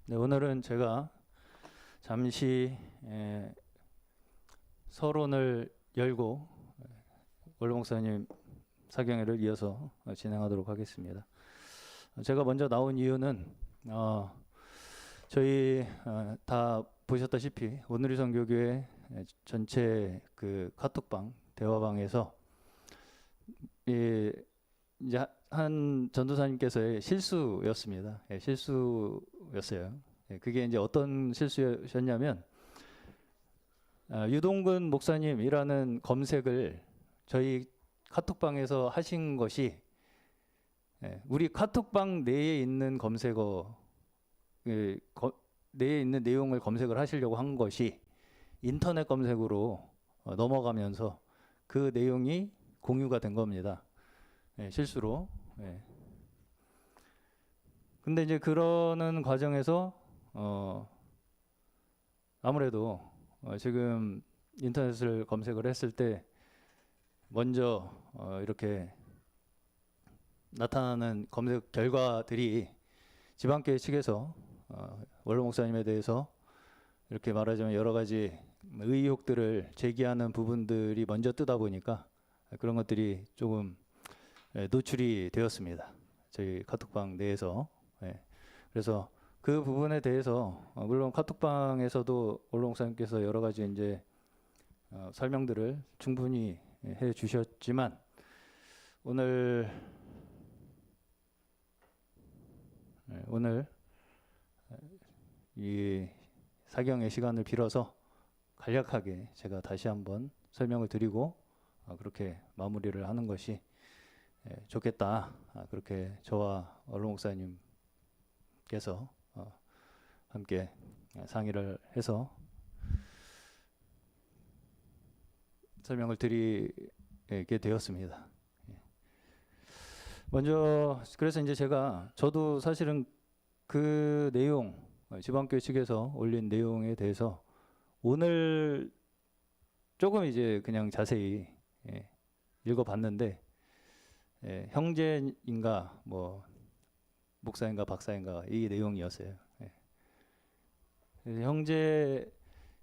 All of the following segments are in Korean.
네, 오늘은 제가 잠시 서론을 열고 원로 목사님 사경회를 이어서 진행하도록 하겠습니다. 제가 먼저 나온 이유는 저희 다 보셨다시피 오늘의 선교교회 전체 그 카톡방 대화방에서 이제 한 전도사님께서의 실수였습니다. 실수였어요. 그게 이제 어떤 실수였냐면 유동근 목사님이라는 검색을 저희 카톡방에서 하신 것이 우리 카톡방 내에 있는 검색어 내에 있는 내용을 검색을 하시려고 한 것이 인터넷 검색으로 넘어가면서 그 내용이 공유가 된 겁니다. 실수로. 근데 이제 그러는 과정에서 아무래도 지금 인터넷을 검색을 했을 때 먼저 이렇게 나타나는 검색 결과들이 지방교회 측에서 원로 목사님에 대해서 이렇게 말하자면 여러 가지 의혹들을 제기하는 부분들이 먼저 뜨다 보니까 그런 것들이 조금 노출이 되었습니다. 저희 카톡방 내에서. 그래서 그 부분에 대해서 물론 카톡방에서도 원로 목사님께서 여러 가지 이제 설명들을 충분히 해 주셨지만 오늘 이 사경의 시간을 빌어서 간략하게 제가 다시 한번 설명을 드리고 그렇게 마무리를 하는 것이 좋겠다. 그렇게 저와 원로 목사님께서 함께 상의를 해서 설명을 드리게 되었습니다. 먼저 그래서 이제 저도 사실은 그 내용 지방교회 측에서 올린 내용에 대해서 오늘 조금 이제 그냥 자세히 읽어봤는데 형제인가 뭐 목사인가 박사인가 이 내용이었어요. 형제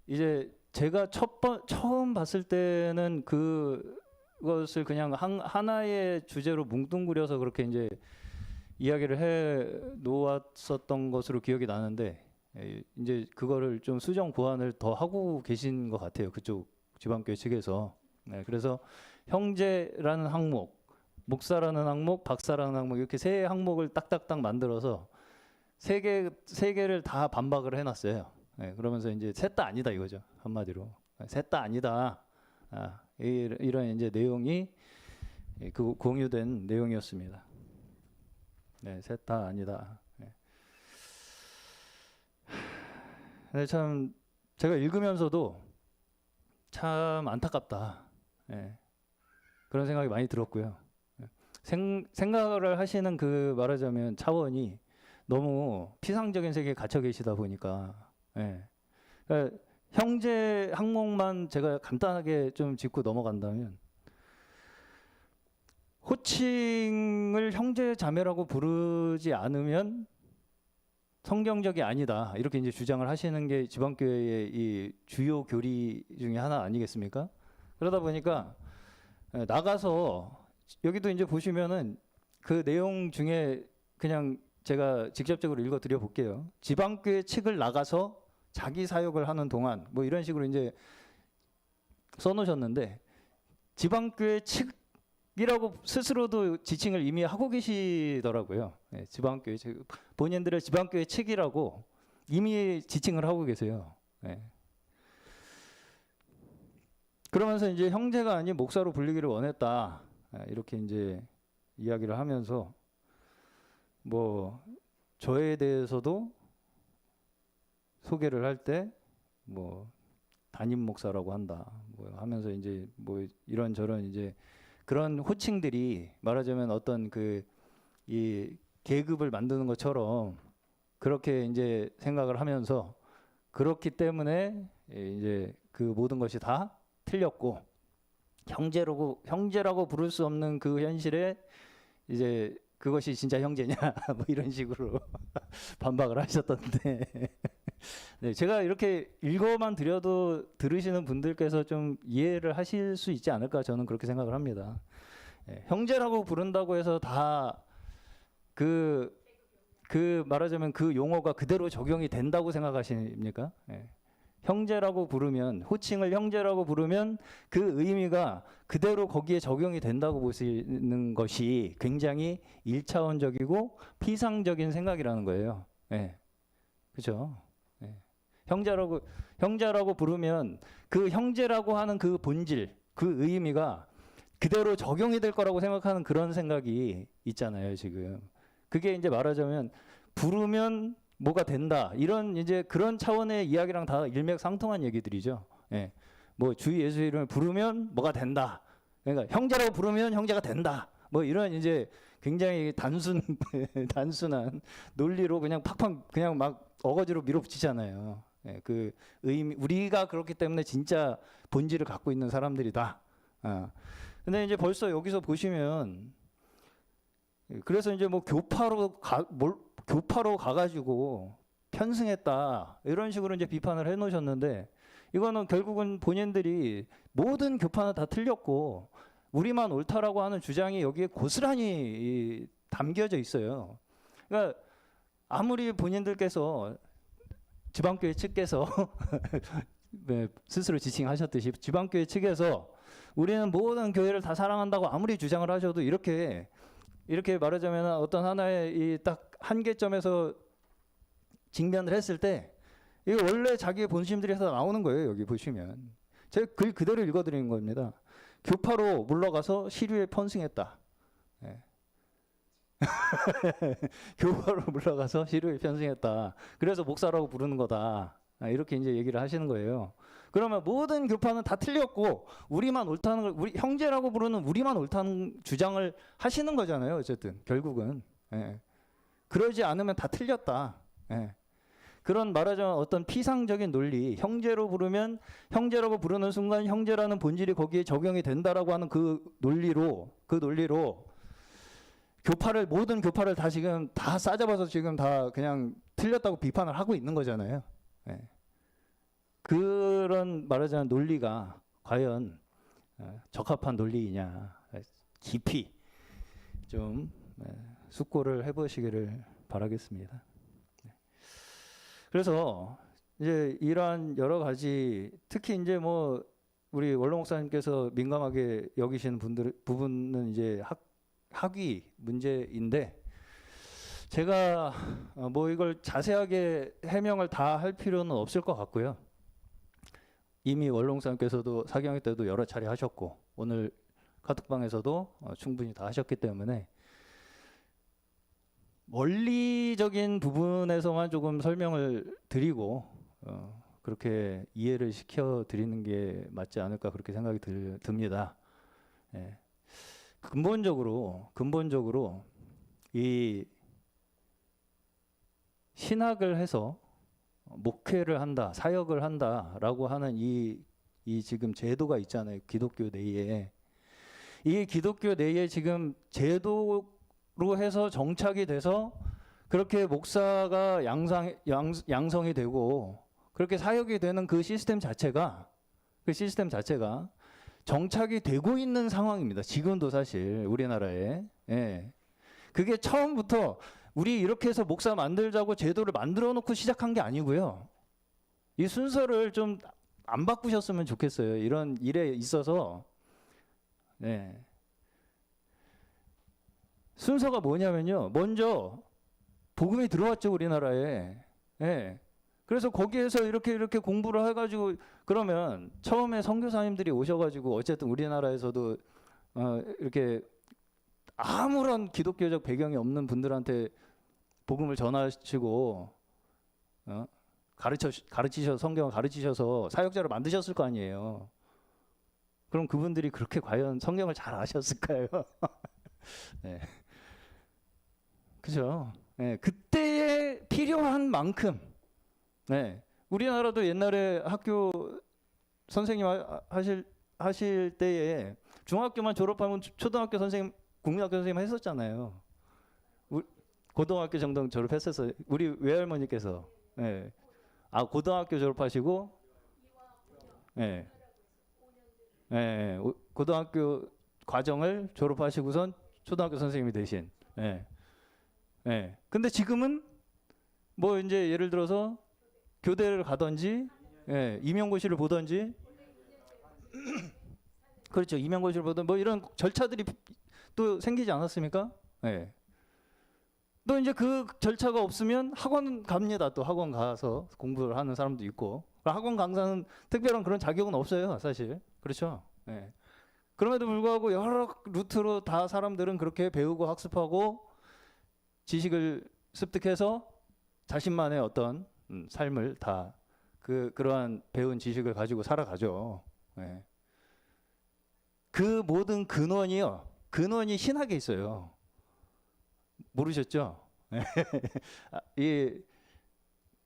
이제 제가 처음 봤을 때는 그것을 그냥 하나의 주제로 뭉뚱그려서 그렇게 이제 이야기를 해 놓았었던 것으로 기억이 나는데 이제 그거를 좀 수정 보완을 더 하고 계신 것 같아요. 그쪽 지방교회 측에서. 그래서 형제라는 항목, 목사라는 항목, 박사라는 항목 이렇게 세 항목을 딱딱딱 만들어서 세 개를 다 반박을 해놨어요. 그러면서 이제 셋 다 아니다 이거죠. 한마디로 셋 다 아니다. 이런 이제 내용이 그 공유된 내용이었습니다. 셋 다 아니다. 근데 참 제가 읽으면서도 참 안타깝다. 그런 생각이 많이 들었고요. 생각을 하시는 그 말하자면 차원이 너무 피상적인 세계에 갇혀 계시다 보니까 그러니까 형제 항목만 제가 간단하게 좀 짚고 넘어간다면 호칭을 형제 자매라고 부르지 않으면 성경적이 아니다 이렇게 이제 주장을 하시는 게 지방교회의 이 주요 교리 중에 하나 아니겠습니까? 그러다 보니까 나가서 여기도 이제 보시면은 그 내용 중에 그냥 제가 직접적으로 읽어드려 볼게요. 지방교회 측을 나가서 자기 사역을 하는 동안 뭐 이런 식으로 이제 써놓으셨는데 지방교회 측이라고 스스로도 지칭을 이미 하고 계시더라고요. 지방교회 측 본인들의 지방교회 측이라고 이미 지칭을 하고 계세요. 그러면서 이제 형제가 아닌 목사로 불리기를 원했다 이렇게 이제 이야기를 하면서 뭐 저에 대해서도 소개를 할 때 뭐 담임 목사라고 한다 뭐 하면서 이제 뭐 이런저런 이제 그런 호칭들이 말하자면 어떤 이 계급을 만드는 것처럼 그렇게 이제 생각을 하면서 그렇기 때문에 이제 그 모든 것이 다 틀렸고 형제라고 부를 수 없는 그 현실에 이제 그것이 진짜 형제냐 뭐 이런 식으로 반박을 하셨던데 네, 제가 이렇게 읽어만 드려도 들으시는 분들께서 좀 이해를 하실 수 있지 않을까 저는 그렇게 생각을 합니다. 형제라고 부른다고 해서 다 말하자면 그 용어가 그대로 적용이 된다고 생각하십니까? 형제라고 부르면, 호칭을 형제라고 부르면 그 의미가 그대로 거기에 적용이 된다고 보시는 것이 굉장히 일차원적이고 피상적인 생각이라는 거예요. 그죠? 형제라고 부르면 그 형제라고 하는 그 본질, 그 의미가 그대로 적용이 될 거라고 생각하는 그런 생각이 있잖아요, 지금. 그게 이제 말하자면 부르면 뭐가 된다. 이런 이제 그런 차원의 이야기랑 다 일맥상통한 얘기들이죠. 뭐 주 예수의 이름을 부르면 뭐가 된다. 그러니까 형제라고 부르면 형제가 된다. 뭐 이런 이제 굉장히 단순한 논리로 그냥 팍팍 그냥 막 어거지로 밀어붙이잖아요. 그 의미 우리가 그렇기 때문에 진짜 본질을 갖고 있는 사람들이다. 근데 이제 벌써 여기서 보시면 그래서 이제 뭐 교파로 가가지고 편승했다 이런 식으로 이제 비판을 해놓으셨는데 이거는 결국은 본인들이 모든 교파는 다 틀렸고 우리만 옳다라고 하는 주장이 여기에 고스란히 담겨져 있어요. 그러니까 아무리 본인들께서 지방교회 측에서 네, 스스로 지칭하셨듯이 지방교회 측에서 우리는 모든 교회를 다 사랑한다고 아무리 주장을 하셔도 이렇게 말하자면 어떤 하나의 이 딱 한계점에서 직면을 했을 때 이게 원래 자기의 본심들에서 나오는 거예요. 여기 보시면 제가 글 그대로 읽어드리는 겁니다. 교파로 물러가서 시류에 편승했다. 교파로 물러가서 시류에 편승했다. 그래서 목사라고 부르는 거다. 이렇게 이제 얘기를 하시는 거예요. 그러면 모든 교파는 다 틀렸고 우리만 옳다는 걸 우리 형제라고 부르는 우리만 옳다는 주장을 하시는 거잖아요. 어쨌든 결국은 그러지 않으면 다 틀렸다. 그런 말하자면 어떤 피상적인 논리, 형제로 부르면 형제라고 부르는 순간 형제라는 본질이 거기에 적용이 된다라고 하는 그 논리로 모든 교파를 다 지금 다 싸잡아서 지금 다 그냥 틀렸다고 비판을 하고 있는 거잖아요. 그런 말하자면 논리가 과연 적합한 논리이냐 깊이 좀 숙고를 해보시기를 바라겠습니다. 그래서 이제 이러한 여러 가지 특히 이제 뭐 우리 원로 목사님께서 민감하게 여기시는 부분은 이제 학위 문제인데 제가 뭐 이걸 자세하게 해명을 다 할 필요는 없을 것 같고요. 이미 원로 목사님께서도 사경회 때도 여러 차례 하셨고 오늘 카톡방에서도 충분히 다 하셨기 때문에 원리적인 부분에서만 조금 설명을 드리고 그렇게 이해를 시켜 드리는 게 맞지 않을까 그렇게 생각이 듭니다. 근본적으로 이 신학을 해서 목회를 한다, 사역을 한다라고 하는 이 지금 제도가 있잖아요. 기독교 내에. 이 기독교 내에 지금 제도로 해서 정착이 돼서 그렇게 목사가 양성이 되고 그렇게 사역이 되는 그 시스템 자체가 정착이 되고 있는 상황입니다. 지금도 사실 우리나라에. 그게 처음부터 우리 이렇게 해서 목사 만들자고 제도를 만들어 놓고 시작한 게 아니고요. 이 순서를 좀 안 바꾸셨으면 좋겠어요. 이런 일에 있어서. 순서가 뭐냐면요. 먼저 복음이 들어왔죠, 우리나라에. 그래서 거기에서 이렇게 공부를 해가지고 그러면 처음에 선교사님들이 오셔가지고 어쨌든 우리나라에서도 이렇게 아무런 기독교적 배경이 없는 분들한테 복음을 전하시고 가르치셔서 성경을 가르치셔서 사역자를 만드셨을 거 아니에요. 그럼 그분들이 그렇게 과연 성경을 잘 아셨을까요? 그죠? 그때에 필요한 만큼 우리나라도 옛날에 학교 선생님 하실 때에 중학교만 졸업하면 초등학교 선생님, 국민학교 선생님 했었잖아요. 고등학교 정도 졸업했었어요. 우리 외할머니께서. 예. 아, 고등학교 졸업하시고, 예. 예, 예. 고등학교 과정을 졸업하시고선 초등학교 선생님이 되신. 예. 예. 근데 지금은 뭐 이제 예를 들어서 교대를 가든지, 예, 임용고시를 보든지, 그렇죠. 임용고시를 보든 뭐 이런 절차들이 또 생기지 않았습니까? 예. 또 이제 그 절차가 없으면 학원 갑니다. 또 학원 가서 공부를 하는 사람도 있고. 학원 강사는 특별한 그런 자격은 없어요, 사실. 그렇죠. 예. 그럼에도 불구하고 여러 루트로 다 사람들은 그렇게 배우고 학습하고 지식을 습득해서 자신만의 어떤 삶을 다 그러한 배운 지식을 가지고 살아가죠. 예. 그 모든 근원이요. 근원이 신학에 있어요. 모르셨죠? 이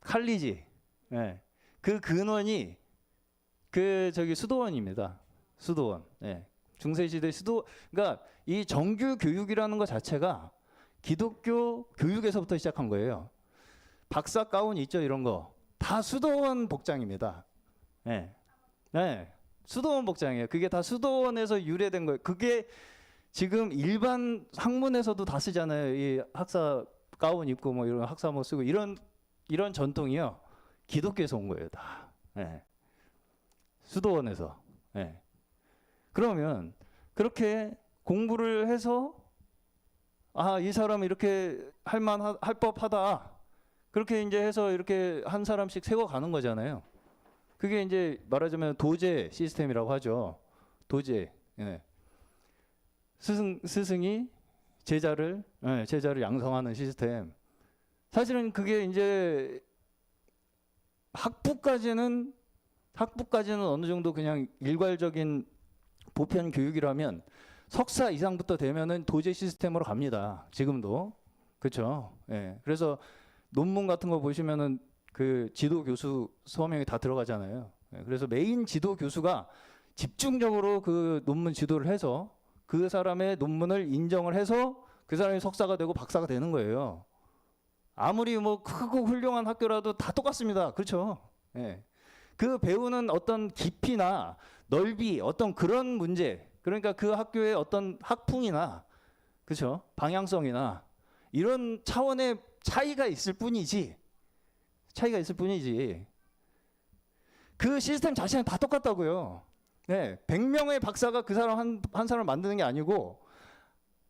칼리지. 예. 그 근원이 저기 수도원입니다. 수도원. 예. 중세시대 그러니까 이 정규 교육이라는 것 자체가 기독교 교육에서부터 시작한 거예요. 박사 가운 있죠, 이런 거. 다 수도원 복장입니다. 예. 네. 수도원 복장이에요. 그게 다 수도원에서 유래된 거예요. 그게 지금 일반 학문에서도 다 쓰잖아요. 이 학사 가운 입고 뭐 이런 학사모 쓰고 이런 전통이요. 기독교에서 온 거예요, 다. 예. 수도원에서. 예. 그러면 그렇게 공부를 해서 아, 이 사람은 이렇게 할 법하다. 그렇게 이제 해서 이렇게 한 사람씩 세워가는 거잖아요. 그게 이제 말하자면 도제 시스템이라고 하죠. 도제. 예. 스승이 제자를 양성하는 시스템. 사실은 그게 이제 학부까지는 어느 정도 그냥 일괄적인 보편 교육이라면 석사 이상부터 되면은 도제 시스템으로 갑니다. 지금도. 그렇죠. 예. 그래서 논문 같은 거 보시면은 그 지도 교수 서명이 다 들어가잖아요. 예. 그래서 메인 지도 교수가 집중적으로 그 논문 지도를 해서 그 사람의 논문을 인정을 해서 그 사람이 석사가 되고 박사가 되는 거예요. 아무리 뭐 크고 훌륭한 학교라도 다 똑같습니다. 그렇죠. 예. 그 배우는 어떤 깊이나 넓이, 어떤 그런 문제, 그러니까 그 학교의 어떤 학풍이나, 그렇죠, 방향성이나 이런 차원의 차이가 있을 뿐이지. 그 시스템 자체는 다 똑같다고요. 네, 100명의 박사가 그 사람 한 사람을 만드는 게 아니고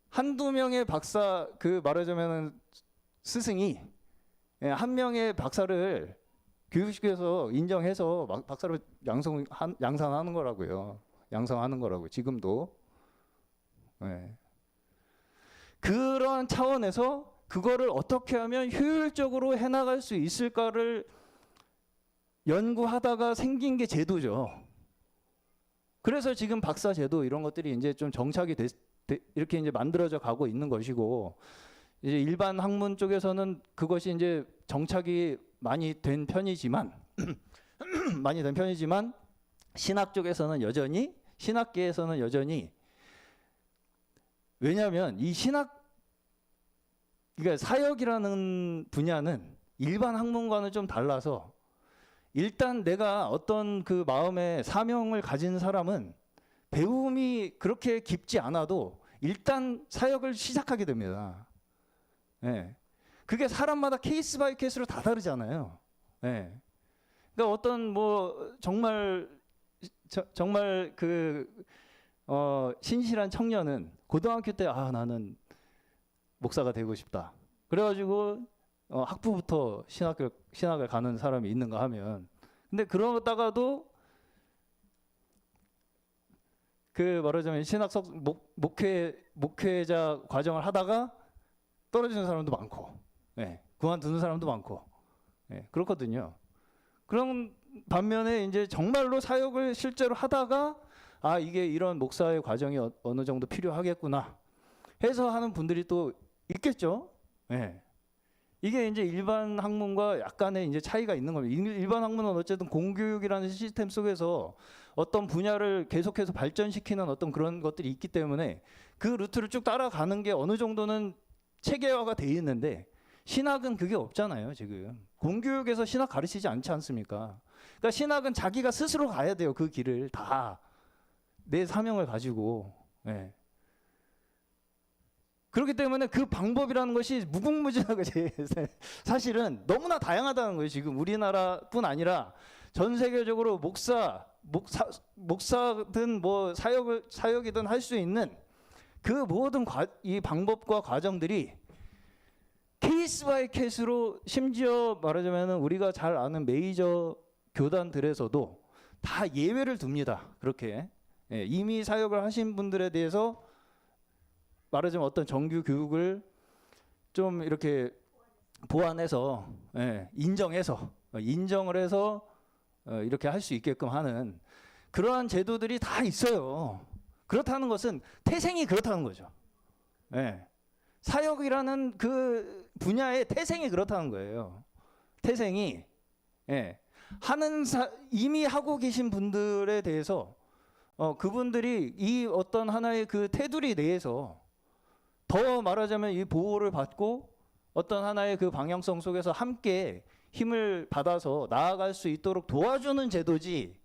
한두 명의 박사, 그 말하자면 스승이 한 명의 박사를 교육시켜서 인정해서 박사를 양성하는 거라고요. 양성하는 거라고 지금도. 네. 그런 차원에서 그거를 어떻게 하면 효율적으로 해나갈 수 있을까를 연구하다가 생긴 게 제도죠. 그래서 지금 박사 제도 이런 것들이 이제 좀 정착이 이렇게 이제 만들어져 가고 있는 것이고, 이제 일반 학문 쪽에서는 그것이 이제 정착이 많이 된 편이지만 신학 쪽에서는 여전히, 신학계에서는 여전히, 왜냐하면 이 그러니까 사역이라는 분야는 일반 학문과는 좀 달라서 일단 내가 어떤 그 마음의 사명을 가진 사람은 배움이 그렇게 깊지 않아도 일단 사역을 시작하게 됩니다. 예. 그게 사람마다 케이스 바이 케이스로 다 다르잖아요. 예. 그러니까 어떤 뭐 정말 신실한 청년은 고등학교 때 나는 목사가 되고 싶다. 그래가지고 학부부터 신학을 가는 사람이 있는가 하면, 근데 그러다가도 그 말하자면 목회자 과정을 하다가 떨어지는 사람도 많고, 예, 그만두는 사람도 많고, 예, 그렇거든요. 그런 반면에 이제 정말로 사역을 실제로 하다가 이게 이런 목사의 과정이 어느 정도 필요하겠구나 해서 하는 분들이 또 있겠죠. 예. 이게 이제 일반 학문과 약간의 이제 차이가 있는 겁니다. 일반 학문은 어쨌든 공교육이라는 시스템 속에서 어떤 분야를 계속해서 발전시키는 어떤 그런 것들이 있기 때문에 그 루트를 쭉 따라가는 게 어느 정도는 체계화가 돼 있는데 신학은 그게 없잖아요. 지금 공교육에서 신학 가르치지 않지 않습니까? 그러니까 신학은 자기가 스스로 가야 돼요. 그 길을 다 내 사명을 가지고. 예. 그렇기 때문에 그 방법이라는 것이 무궁무진하고 사실은 너무나 다양하다는 거예요. 지금 우리나라뿐 아니라 전 세계적으로 목사든 뭐 사역이든 할 수 있는 그 모든 이 방법과 과정들이 케이스 바이 케이스로, 심지어 말하자면 우리가 잘 아는 메이저 교단들에서도 다 예외를 둡니다. 그렇게 이미 사역을 하신 분들에 대해서 말하자면 어떤 정규 교육을 좀 이렇게 보완해서 인정을 해서 이렇게 할 수 있게끔 하는 그러한 제도들이 다 있어요. 그렇다는 것은 태생이 그렇다는 거죠. 사역이라는 그 분야의 태생이 그렇다는 거예요. 태생이 이미 하고 계신 분들에 대해서 그분들이 이 어떤 하나의 그 테두리 내에서 더 말하자면 이 보호를 받고 어떤 하나의 그 방향성 속에서 함께 힘을 받아서 나아갈 수 있도록 도와주는 제도지,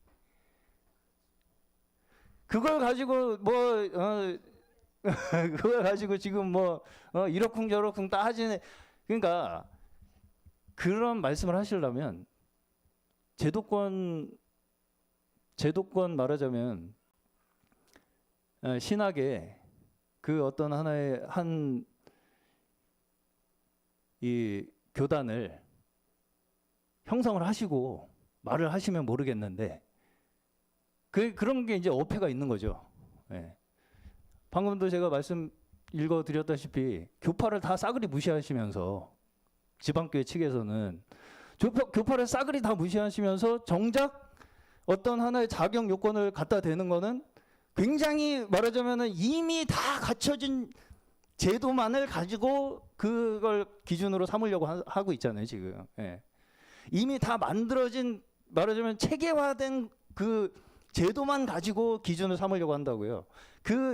그걸 가지고 그걸 가지고 지금 이러쿵저러쿵 따지는, 그러니까 그런 말씀을 하시려면 제도권 말하자면 신학의 그 어떤 하나의 이 교단을 형성을 하시고 말을 하시면 모르겠는데 그런 게 이제 어폐가 있는 거죠. 방금도 제가 말씀 읽어드렸다시피 교파를 다 싸그리 무시하시면서 지방교회 측에서는 교파를 싸그리 다 무시하시면서 정작 어떤 하나의 자격 요건을 갖다 대는 거는 굉장히 말하자면 이미 다 갖춰진 제도만을 가지고 그걸 기준으로 삼으려고 하고 있잖아요, 지금. 이미 다 만들어진 말하자면 체계화된 그 제도만 가지고 기준을 삼으려고 한다고요.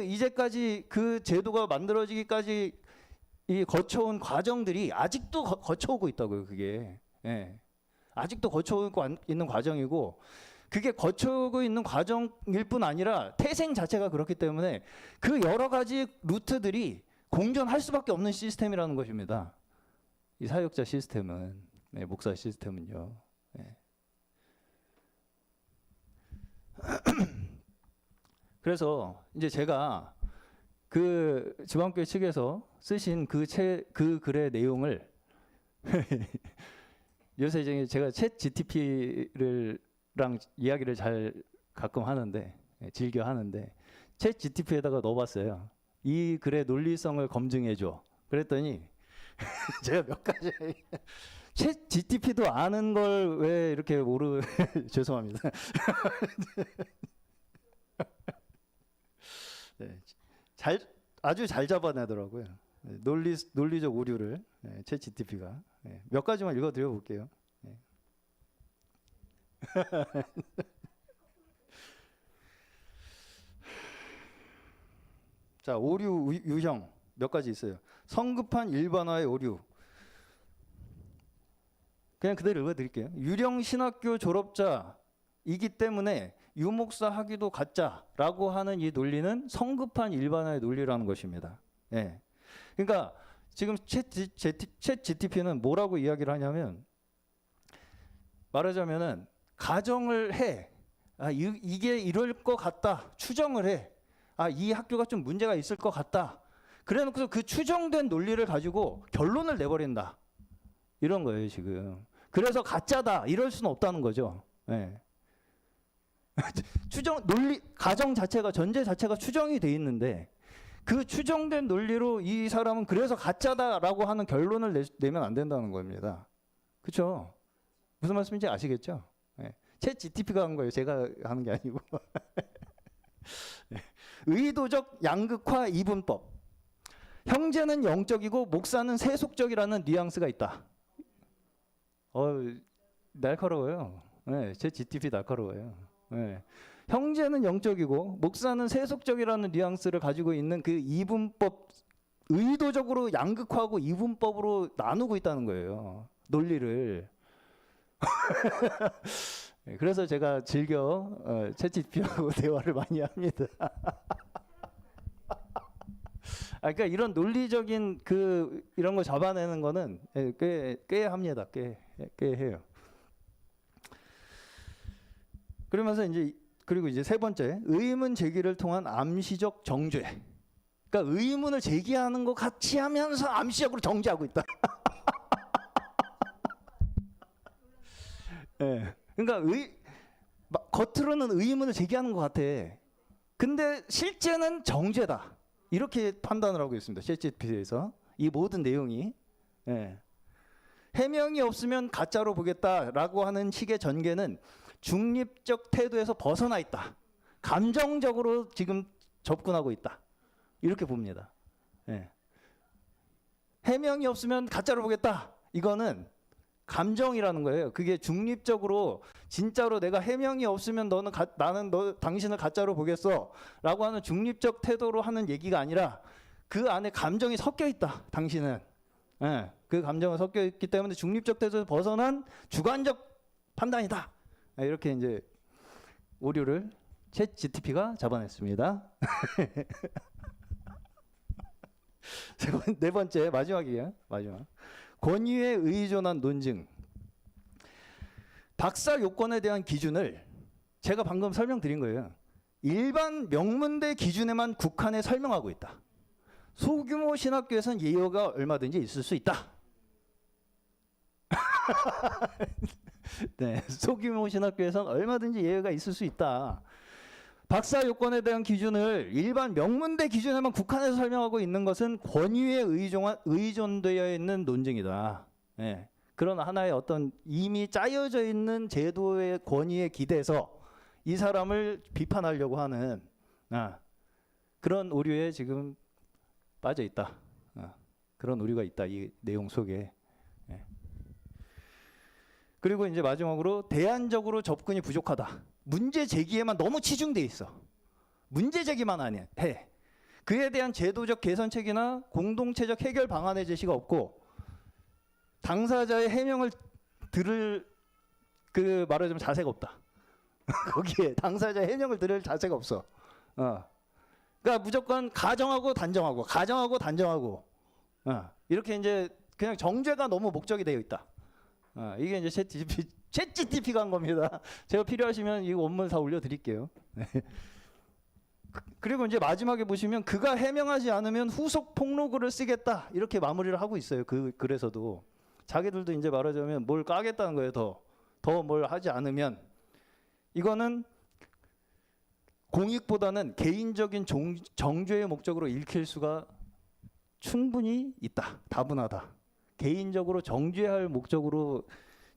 이제까지 그 제도가 만들어지기까지 이 거쳐온 과정들이 아직도 거쳐오고 있다고요, 그게. 아직도 거쳐오고 있는 과정이고, 그게 거쳐오고 있는 과정일 뿐 아니라 태생 자체가 그렇기 때문에 그 여러 가지 루트들이 공존할 수밖에 없는 시스템이라는 것입니다. 이 사역자 시스템은, 목사 시스템은요. 그래서 이제 제가 그 지방교회 측에서 쓰신 그 글의 내용을 요새 제가 챗 GTP랑 이야기를 잘 가끔 하는데, 즐겨 하는데, 챗 GTP에다가 넣어봤어요. 이 글의 논리성을 검증해줘. 그랬더니 제가 몇 가지 챗 GTP도 아는 걸 왜 이렇게 죄송합니다. 아주 잘 잡아내더라고요. 논리적 오류를 챗 GTP가. 몇 가지만 읽어드려 볼게요. 자, 오류 유형 몇 가지 있어요. 성급한 일반화의 오류. 그냥 그대로 읽어드릴게요. 유령 신학교 졸업자이기 때문에 유목사 학위도 가짜라고 하는 이 논리는 성급한 일반화의 논리라는 것입니다. 그러니까 지금 챗 GTP는 뭐라고 이야기를 하냐면, 말하자면은 가정을 해. 이게 이럴 것 같다. 추정을 해. 이 학교가 좀 문제가 있을 것 같다. 그래놓고서 그 추정된 논리를 가지고 결론을 내버린다. 이런 거예요, 지금. 그래서 가짜다. 이럴 수는 없다는 거죠. 가정 자체가, 전제 자체가 추정이 돼 있는데 그 추정된 논리로 이 사람은 그래서 가짜다라고 하는 결론을 내면 안 된다는 겁니다. 그렇죠? 무슨 말씀인지 아시겠죠? 챗 GTP가 한 거예요. 제가 하는 게 아니고. 의도적 양극화 이분법. 형제는 영적이고 목사는 세속적이라는 뉘앙스가 있다. 날카로워요. 제 GTP 날카로워요. 형제는 영적이고 목사는 세속적이라는 뉘앙스를 가지고 있는 그 이분법 의도적으로 양극화하고 이분법으로 나누고 있다는 거예요. 논리를. 그래서 제가 즐겨 챗GPT하고 대화를 많이 합니다. 그러니까 이런 논리적인 이런 거 잡아내는 거는 꽤 합니다. 꽤 해요. 그러면서 그리고 이제 세 번째, 의문 제기를 통한 암시적 정죄. 그러니까 의문을 제기하는 것 같이 하면서 암시적으로 정죄하고 있다. 네. 그러니까 겉으로는 의문을 제기하는 것 같아. 근데 실제는 정죄다. 이렇게 판단을 하고 있습니다. 챗GPT에서 이 모든 내용이. 네. 해명이 없으면 가짜로 보겠다라고 하는 식의 전개는 중립적 태도에서 벗어나 있다. 감정적으로 지금 접근하고 있다. 이렇게 봅니다. 네. 해명이 없으면 가짜로 보겠다. 이거는 감정이라는 거예요. 그게 중립적으로 진짜로 내가 해명이 없으면 당신을 가짜로 보겠어라고 하는 중립적 태도로 하는 얘기가 아니라 그 안에 감정이 섞여 있다. 당신은. 네. 그 감정은 섞여 있기 때문에 중립적 태도에서 벗어난 주관적 판단이다. 이렇게 이제 오류를 챗GPT가 잡아냈습니다. 네 번째, 마지막이에요. 마지막. 권위에 의존한 논증. 박사 요건에 대한 기준을 제가 방금 설명드린 거예요. 일반 명문대 기준에만 국한해 설명하고 있다. 소규모 신학교에선 예외가 얼마든지 있을 수 있다. 네, 소규모 신학교에선 얼마든지 예외가 있을 수 있다. 박사 요건에 대한 기준을 일반 명문대 기준에만 국한해서 설명하고 있는 것은 권위에 의존되어 있는 논증이다. 네, 그런 하나의 어떤 이미 짜여져 있는 제도의 권위에 기대서 이 사람을 비판하려고 하는 그런 오류에 지금 빠져 있다. 그런 오류가 있다. 이 내용 속에. 네. 그리고 이제 마지막으로 대안적으로 접근이 부족하다. 문제 제기에만 너무 치중돼 있어. 문제 제기만 해. 그에 대한 제도적 개선책이나 공동체적 해결 방안의 제시가 없고 당사자의 해명을 들을 말하자면 자세가 없다. 거기에 당사자의 해명을 들을 자세가 없어. 그러니까 무조건 가정하고 단정하고 가정하고 단정하고 이렇게 이제 그냥 정죄가 너무 목적이 되어 있다. 이게 이제 챗GPT가 한 겁니다. 제가 필요하시면 이 원문 다 올려드릴게요. 그리고 이제 마지막에 보시면 그가 해명하지 않으면 후속 폭로글을 쓰겠다 이렇게 마무리를 하고 있어요. 그 글에서도 자기들도 이제 말하자면 뭘 까겠다는 거예요. 더 뭘 하지 않으면 이거는 공익보다는 개인적인 정죄의 목적으로 읽힐 수가 충분히 있다. 다분하다. 개인적으로 목적으로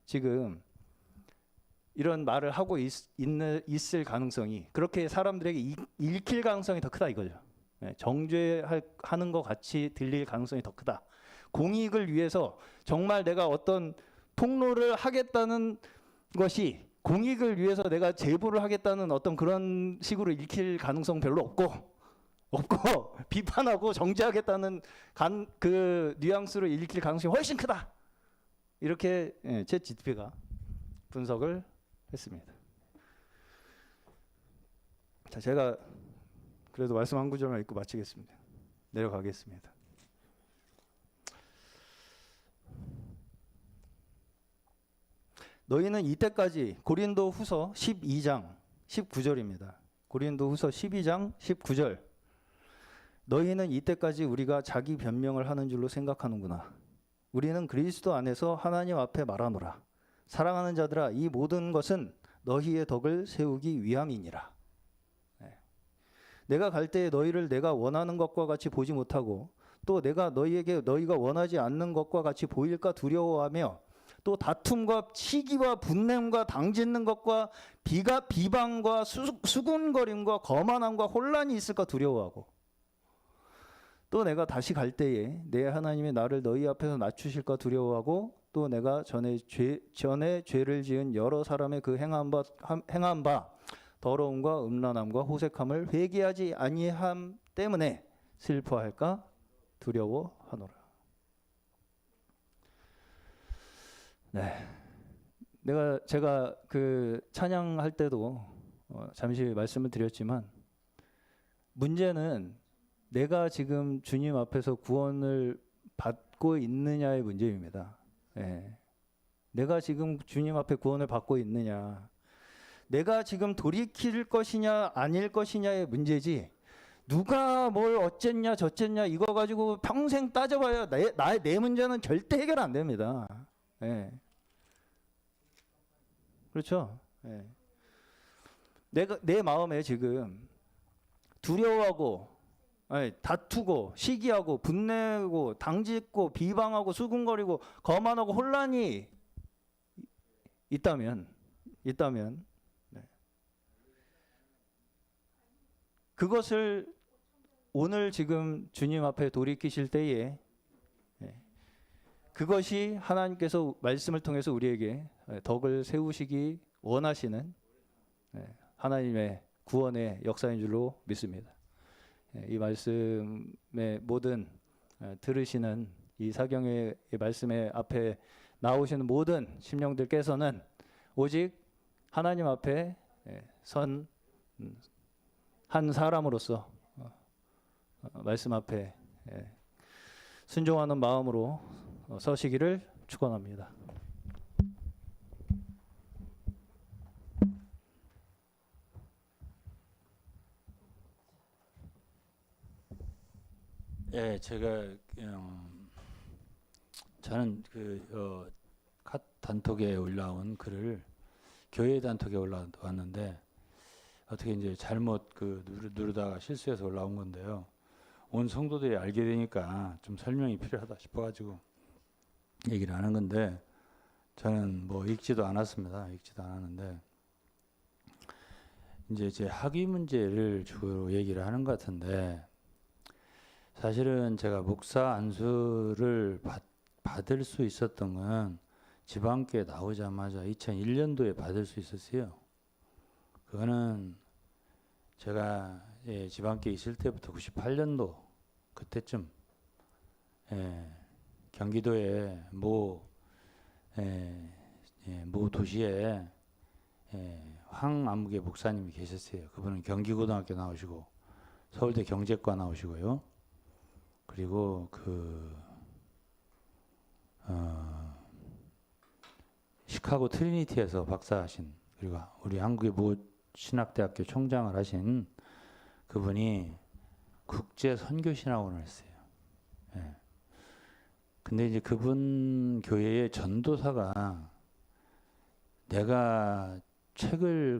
지금 이런 말을 하고 있을 가능성이 그렇게 사람들에게 읽힐 가능성이 더 크다 이거죠. 정죄하는 것 같이 들릴 가능성이 더 크다. 공익을 위해서 정말 내가 어떤 폭로를 하겠다는 것이 공익을 위해서 내가 제보를 하겠다는 어떤 그런 식으로 읽힐 가능성 별로 없고 비판하고 정죄하겠다는 그 뉘앙스로 읽힐 가능성이 훨씬 크다. 이렇게 챗GPT가 분석을 했습니다. 자, 제가 그래도 말씀 한 구절만 읽고 마치겠습니다. 내려가겠습니다. 너희는 이때까지 고린도 후서 12장 19절입니다. 고린도 후서 12장 19절. 너희는 이때까지 우리가 자기 변명을 하는 줄로 생각하는구나. 우리는 그리스도 안에서 하나님 앞에 말하노라. 사랑하는 자들아, 이 모든 것은 너희의 덕을 세우기 위함이니라. 내가 갈 때에 너희를 내가 원하는 것과 같이 보지 못하고 또 내가 너희에게 너희가 원하지 않는 것과 같이 보일까 두려워하며 또 다툼과 시기와 분냄과 당짓는 것과 비방과 수군거림과 거만함과 혼란이 있을까 두려워하고 또 내가 다시 갈 때에 내 하나님이 나를 너희 앞에서 낮추실까 두려워하고 또 내가 전에 죄를 지은 여러 사람의 그 행한 바 더러움과 음란함과 호색함을 회개하지 아니함 때문에 슬퍼할까 두려워하노라. 네, 제가 그 찬양할 때도 잠시 말씀을 드렸지만 문제는 내가 지금 주님 앞에서 구원을 받고 있느냐의 문제입니다. 예. 내가 지금 주님 앞에 구원을 받고 있느냐, 내가 지금 돌이킬 것이냐 아닐 것이냐의 문제지, 누가 뭘 어쨌냐 저쨌냐 이거 가지고 평생 따져봐야 내 문제는 절대 해결 안 됩니다. 예. 그렇죠. 예. 내 마음에 지금 두려워하고, 아니, 다투고 시기하고 분내고 당짓고 비방하고 수군거리고 거만하고 혼란이 있다면 네. 그것을 오늘 지금 주님 앞에 돌이키실 때에 그것이 하나님께서 말씀을 통해서 우리에게 덕을 세우시기 원하시는 하나님의 구원의 역사인 줄로 믿습니다. 이 말씀의 모든 들으시는 이 사경의 말씀의 앞에 나오시는 모든 심령들께서는 오직 하나님 앞에 선 한 사람으로서 말씀 앞에 순종하는 마음으로 서시기를 축원합니다. 예, 저는 갓 단톡에 올라온 글을 교회 단톡에 올라왔는데 어떻게 이제 잘못 누르다가 실수해서 올라온 건데요. 온 성도들이 알게 되니까 좀 설명이 필요하다 싶어가지고 얘기를 하는 건데, 저는 뭐 읽지도 않았습니다. 읽지도 않았는데 이제 제 학위 문제를 주로 얘기를 하는 것 같은데, 사실은 제가 목사 안수를 받을 수 있었던 건 지방교회 나오자마자 2001년도에 받을 수 있었어요. 그거는 제가 지방교회 있을 때부터 98년도 그때쯤 경기도의 모 도시에 황암계 목사님이 계셨어요. 그분은 경기고등학교 나오시고 서울대 경제과 나오시고요. 그리고 시카고 트리니티에서 박사하신, 그리고 우리 한국의 모 신학대학교 총장을 하신 그분이 국제 선교신학원을 했어요. 예. 근데 이제 그분 교회의 전도사가, 내가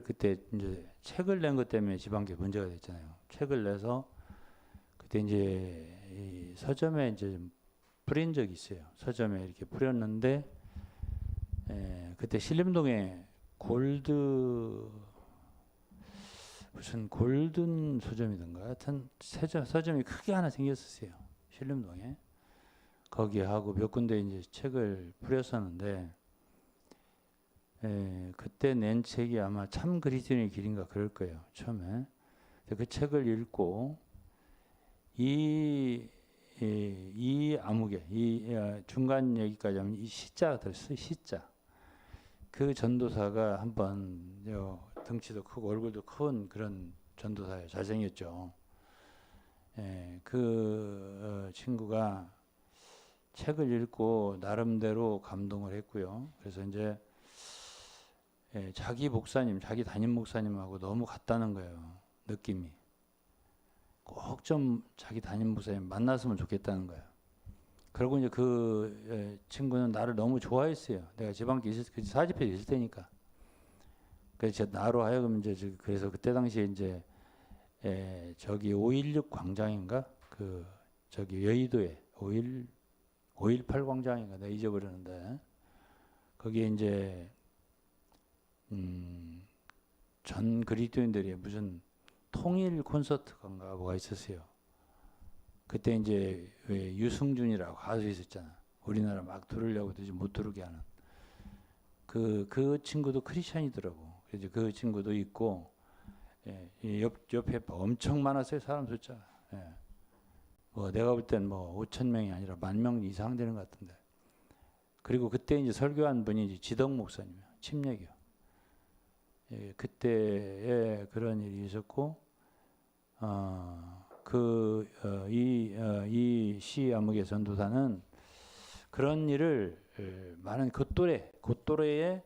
그때 이제 책을 낸 것 때문에 지방교회 문제가 됐잖아요. 책을 내서 그때 이제 이 서점에 이제 뿌린 적이 있어요. 서점에 이렇게 뿌렸는데, 그때 신림동에 무슨 골든 서점이던가 하여튼 서점이 크게 하나 생겼었어요. 신림동에. 거기 하고 몇 군데 이제 책을 뿌렸었는데, 그때 낸 책이 아마 참 그리스도인의 길인가 그럴 거예요. 처음에. 그 책을 읽고 이 암흑에 중간 얘기까지 하면 이 시자가 들었어요. 시자. 그 전도사가 한번 덩치도 크고 얼굴도 큰 그런 전도사예요. 잘생겼죠. 그 친구가 책을 읽고 나름대로 감동을 했고요. 그래서 이제 자기 담임 목사님하고 너무 같다는 거예요. 느낌이. 꼭 좀 자기 담임 목사님 만났으면 좋겠다는 거예요. 그리고 이제 그 친구는 나를 너무 좋아했어요. 내가 지방교회 사집회에 있을 때니까. 그래서 나로 하여금 이제 그래서 그때 당시에 이제 저기 516 광장인가 저기 여의도에 518 광장인가 내가 잊어버렸는데, 거기에 이제 전 그리스도인들이 무슨 통일 콘서트가 뭐가 있었어요. 그때 이제 왜 유승준이라고 가수 있었잖아. 우리나라 막 들으려고 하더니 못 들게 하는. 그 친구도 크리스천이더라고. 그래서 그 친구도 있고, 옆에 엄청 많았어요. 사람 숫자. 내가 볼 땐 뭐 5천 명이 아니라 10,000명 이상 되는 것 같은데. 그리고 그때 이제 설교한 분이 이제 지덕 목사님이요, 침례교. 예, 그때에 그런 일이 있었고, 이 시아무개 전도사는 그런 일을 많은 그 또래의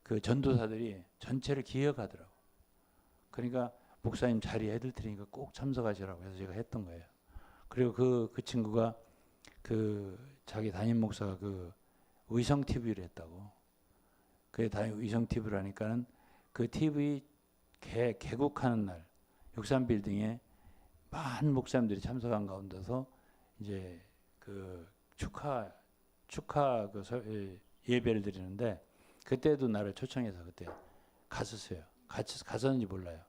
그 전도사들이 전체를 기억하더라고. 그러니까 목사님 자리 해드릴 테니까 꼭 참석하시라고 해서 제가 했던 거예요. 그리고 그 친구가 그 자기 담임 목사가 그 의성 TV를 했다고. 그 의성 TV를 하니까는 그 TV 개국하는 날 63 빌딩에 많은 목사님들이 참석한 가운데서 이제 그 축하 예배를 드리는데 그때도 나를 초청해서 그때 갔었어요. 같이 갔었는지 몰라요.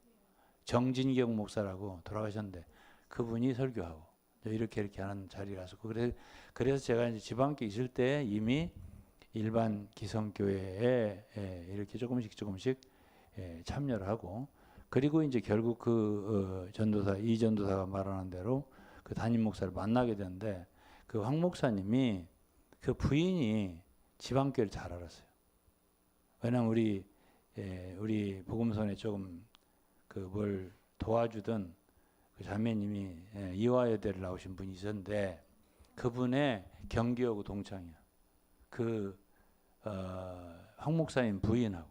정진경 목사라고 돌아가셨는데 그분이 설교하고 이렇게 하는 자리라서 그래서 제가 이제 지방교 있을 때 이미 일반 기성교회에 이렇게 조금씩 참여를 하고 그리고 이제 결국 이 전도사가 말하는 대로 그 담임 목사를 만나게 되는데 그 황 목사님이 그 부인이 지방교회를 잘 알았어요. 왜냐면 우리 복음선에 조금 뭘 도와주던 그 자매님이 이화여대를 나오신 분이 있었는데 그분의 경기하고 동창이야. 황 목사님 부인하고.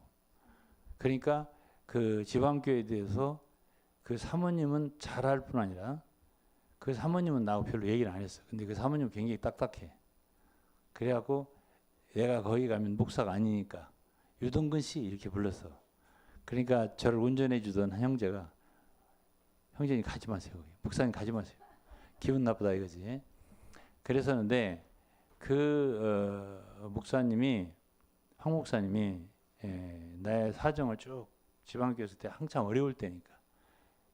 그러니까 그 지방교회에 대해서 그 사모님은 잘 알 뿐 아니라 그 사모님은 나하고 별로 얘기를 안 했어. 근데 그 사모님은 굉장히 딱딱해. 그래갖고 내가 거기 가면 목사가 아니니까 유동근 씨 이렇게 불렀어. 그러니까 저를 운전해 주던 한 형제가 형제님 가지 마세요. 목사님 가지 마세요. 기분 나쁘다 이거지. 그래서는데 목사님이 황 목사님이 나의 사정을 쭉 지방교회 있을 때 한참 어려울 때니까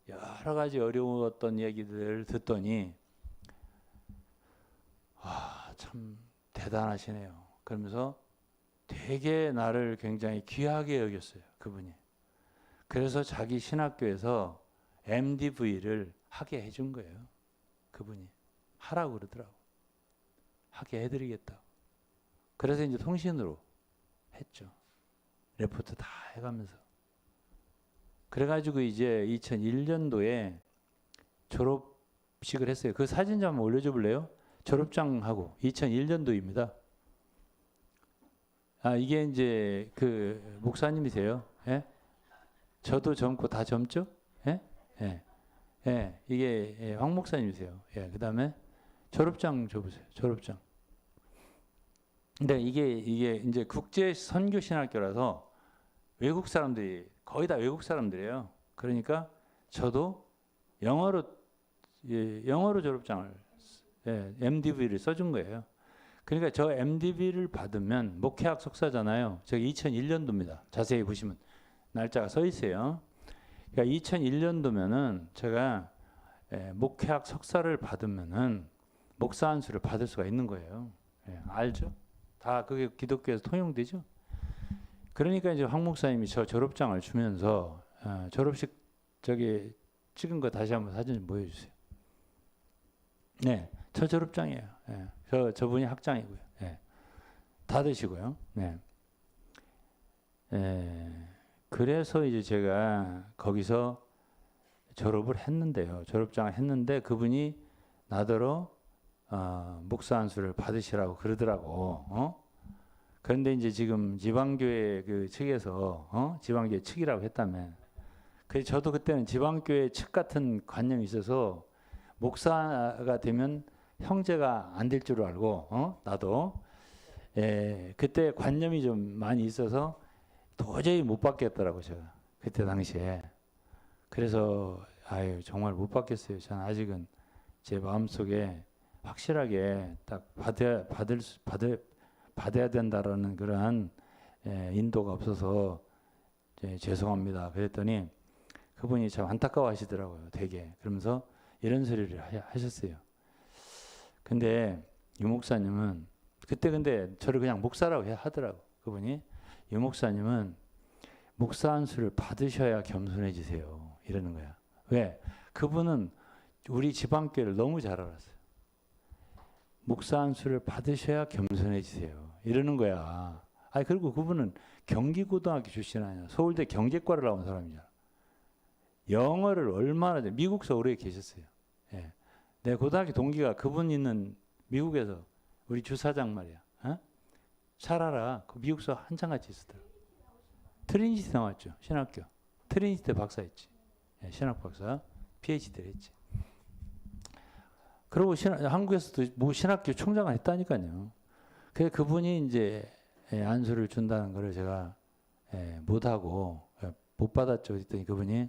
여러 가지 어려웠던 얘기들을 듣더니 참 대단하시네요. 그러면서 되게 나를 굉장히 귀하게 여겼어요. 그분이. 그래서 자기 신학교에서 MDV를 하게 해준 거예요. 그분이. 하라고 그러더라고. 하게 해드리겠다고. 그래서 이제 통신으로 했죠. 레포트 다 해가면서. 그래가지고 이제 2001년도에 졸업식을 했어요. 그 사진 좀 한번 올려줘 볼래요? 졸업장하고 2001년도입니다. 이게 이제 그 목사님이세요. 예? 저도 젊고 다 젊죠? 예? 예. 예. 이게 황 목사님이세요. 예. 그다음에 졸업장 줘보세요. 졸업장. 근데 이게 이제 국제 선교 신학교라서 외국 사람들이 거의 다 외국 사람들이에요. 그러니까 저도 영어로 졸업장을 MDV를 써준 거예요. 그러니까 저 MDV를 받으면 목회학 석사잖아요. 저기 2001년도입니다. 자세히 보시면 날짜가 써 있어요. 그러니까 2001년도면은 제가 목회학 석사를 받으면은 목사 안수를 받을 수가 있는 거예요. 알죠? 다 그게 기독교에서 통용되죠. 그러니까 이제 황 목사님이 저 졸업장을 주면서 졸업식 저기 찍은 거 다시 한번 사진 좀 보여주세요. 네, 저 졸업장이에요. 저분이 학장이고요. 다 드시고요. 네. 그래서 이제 제가 거기서 졸업을 했는데요. 졸업장을 했는데 그분이 나더러 목사 안수를 받으시라고 그러더라고. 그런데 이제 지금 지방교회 그 측에서 지방교회 측이라고 했다며. 그래서 저도 그때는 지방교회 측 같은 관념이 있어서 목사가 되면 형제가 안 될 줄 알고 나도 그때 관념이 좀 많이 있어서 도저히 못 받겠더라고 제가 그때 당시에. 그래서 정말 못 받겠어요. 저는 아직은 제 마음속에 확실하게 딱 받아야 된다라는 그러한 인도가 없어서 죄송합니다. 그랬더니 그분이 참 안타까워하시더라고요. 되게. 그러면서 이런 소리를 하셨어요. 근데 유 목사님은 그때 근데 저를 그냥 목사라고 하더라고. 그분이 유 목사님은 목사 안수를 받으셔야 겸손해지세요. 이러는 거야. 왜? 그분은 우리 지방교회를 너무 잘 알았어요. 목사 안수를 받으셔야 겸손해지세요. 이러는 거야. 아니 그리고 그분은 경기고등학교 출신 아니야. 서울대 경제과를 나온 사람이잖아. 영어를 얼마나 미국서 오래 계셨어요. 예. 내 고등학교 동기가 그분 있는 미국에서 우리 주사장 말이야. 어? 잘 알아. 그 미국서 한참 같이 있었더라. 트리니티 나왔죠. 신학교. 트리니티 때 박사했지. 예, 신학 박사. PhD를 했지. 그리고 한국에서도 뭐 신학교 총장을 했다니까요. 그래서 그분이 이제 안수를 준다는 거를 제가 못하고 못 받았죠. 그랬더니 그분이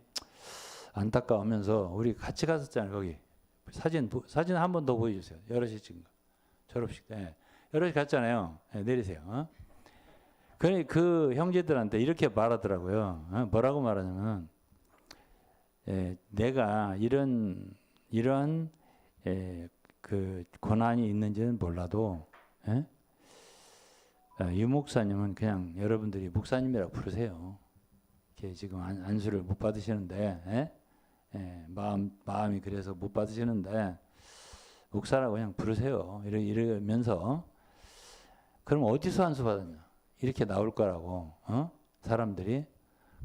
안타까우면서 우리 같이 갔었잖아요. 거기 사진 한 번 더 보여주세요. 여럿이 찍은 거. 졸업식 때 여럿이 갔잖아요. 내리세요. 어? 그 형제들한테 이렇게 말하더라고요. 뭐라고 말하냐면 내가 이런 그 고난이 있는지는 몰라도 유 목사님은 그냥 여러분들이 목사님이라고 부르세요. 이렇게 지금 안수를 못 받으시는데 마음이 그래서 못 받으시는데 목사라고 그냥 부르세요. 이러면서 그럼 어디서 안수 받았냐 이렇게 나올 거라고 사람들이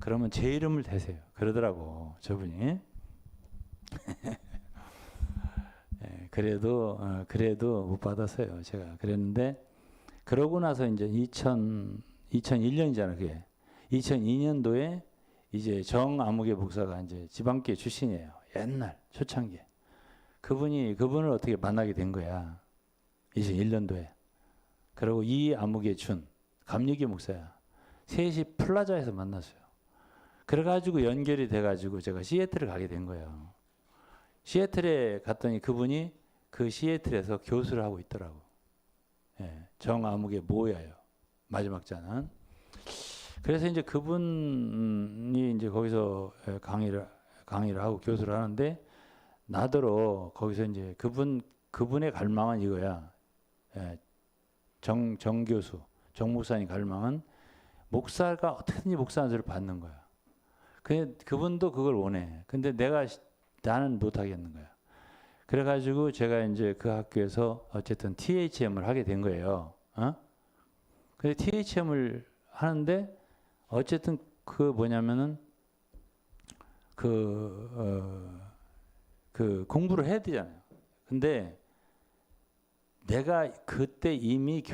그러면 제 이름을 대세요. 그러더라고 저분이. 그래도 못 받았어요. 제가 그랬는데 그러고 나서 이제 2001년이잖아요. 그게 2002년도에 이제 정아무개 목사가 이제 지방교회 출신이에요. 옛날 초창기에 그분을 어떻게 만나게 된 거야. 2001년도에. 그리고 이 아무개 준 감리교 목사야. 셋이 플라자에서 만났어요. 그래가지고 연결이 돼가지고 제가 시애틀을 가게 된 거예요. 시애틀에 갔더니 그분이 그 시애틀에서 교수를 하고 있더라고. 정아무개 모야예요. 마지막 자는. 그래서 이제 그분이 이제 거기서 강의를 하고 교수를 하는데 나더러 거기서 이제 그분의 갈망은 이거야. 정 교수, 정 목사님 갈망은 목사가 어떻게든지 목사 안수를 받는 거야. 그분도 그걸 원해. 근데 나는 못 하겠는 거야. 그래가지고 제가 이제 그 학교에서 어쨌든 THM을 하게 된 거예요. 근데 THM을 하는데 어쨌든 그 뭐냐면은 그 공부를 해야 되잖아요. 근데 내가 그때 이미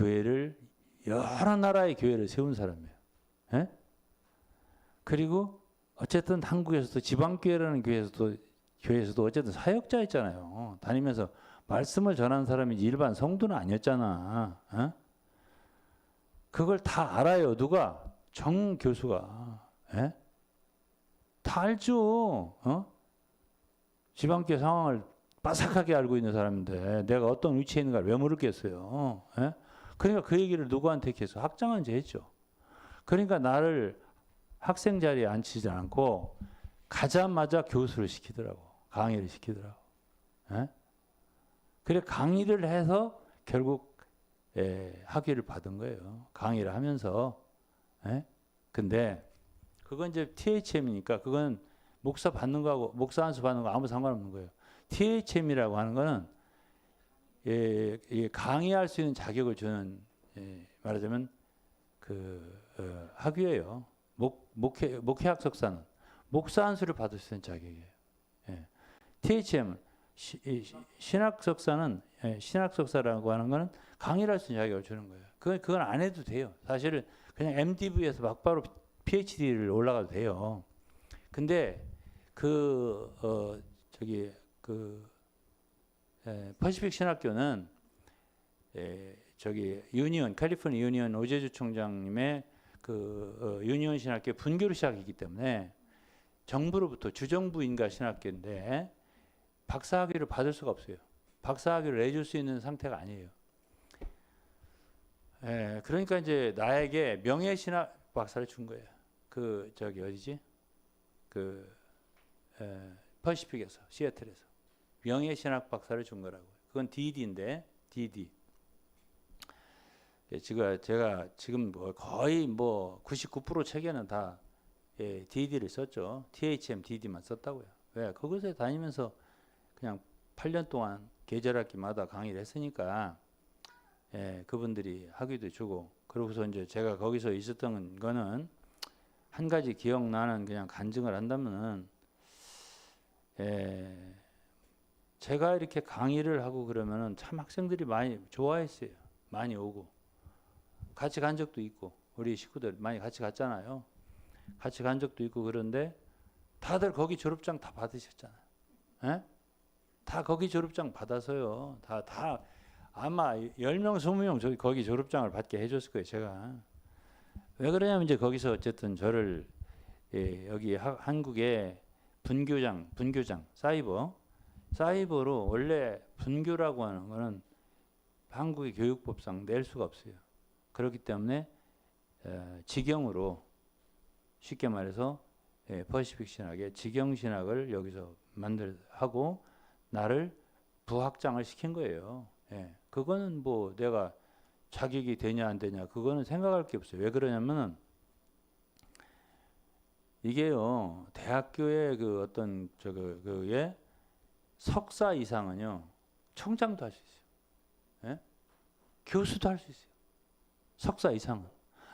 여러 나라의 교회를 세운 사람이에요. 그리고 어쨌든 한국에서도 지방교회라는 교회에서도 어쨌든 사역자였잖아요. 다니면서 말씀을 전하는 사람이지 일반 성도는 아니었잖아. 그걸 다 알아요. 누가? 정 교수가. 다 알죠. 지방교회 상황을 빠삭하게 알고 있는 사람인데 내가 어떤 위치에 있는가 왜 모르겠어요. 그러니까 그 얘기를 누구한테 했어? 학장한테 했죠. 그러니까 나를 학생 자리에 앉히지 않고 가자마자 교수를 시키더라고. 강의를 시키더라고. 그래 강의를 해서 결국 학위를 받은 거예요. 강의를 하면서. 근데 그건 이제 THM이니까 그건 목사 받는 거하고 목사 안수 받는 거 아무 상관없는 거예요. THM이라고 하는 거는 강의할 수 있는 자격을 주는 말하자면 학위예요. 목회학 석사는 목사 안수를 받을 수 있는 자격이에요. THM 신학 석사는 신학 석사라고 하는 거는 강의를 할 수 있는 자격을 주는 거예요. 그건 안 해도 돼요. 사실은 그냥 MDV에서 막바로 PhD를 올라가도 돼요. 근데 퍼시픽 신학교는 캘리포니아 유니온 오제주 총장님의 유니온 신학교 분교로 시작했기 때문에 정부로부터 주정부인가 신학교인데 박사학위를 받을 수가 없어요. 박사학위를 내줄 수 있는 상태가 아니에요. 그러니까 이제 나에게 명예신학 박사를 준 거예요. 어디지? 퍼시픽에서 시애틀에서 명예신학 박사를 준 거라고. 그건 DD인데 DD. 제가 지금 거의 99% 책에는 다 DD를 썼죠. THM DD만 썼다고요. 왜? 그곳에 다니면서 그냥 8년 동안 계절학기마다 강의를 했으니까 예, 그분들이 학위도 주고 그러고서 이제 제가 거기서 있었던 거는 한 가지 기억나는 그냥 간증을 한다면은 예, 제가 이렇게 강의를 하고 그러면은 참 학생들이 많이 좋아했어요. 많이 오고 같이 간 적도 있고 우리 식구들 많이 같이 갔잖아요. 같이 간 적도 있고 그런데 다들 거기 졸업장 다 받으셨잖아요. 예? 다 거기 졸업장 받아서요. 다 아마 10명, 20명 저기 거기 졸업장을 받게 해줬을 거예요. 제가. 왜 그러냐면 이제 거기서 어쨌든 저를 예, 여기 한국의 분교장, 사이버로 원래 분교라고 하는 거는 한국의 교육법상 낼 수가 없어요. 그렇기 때문에 직영으로 쉽게 말해서 예, 퍼시픽 신학의 직영 신학을 여기서 하고 나를 부학장을 시킨 거예요. 예, 그거는 뭐 내가 자격이 되냐 안 되냐 그거는 생각할 게 없어요. 왜 그러냐면은 이게요 대학교의 그 어떤 그의 석사 이상은요 청장도 할 수 있어요. 예? 교수도 할 수 있어요. 석사 이상은.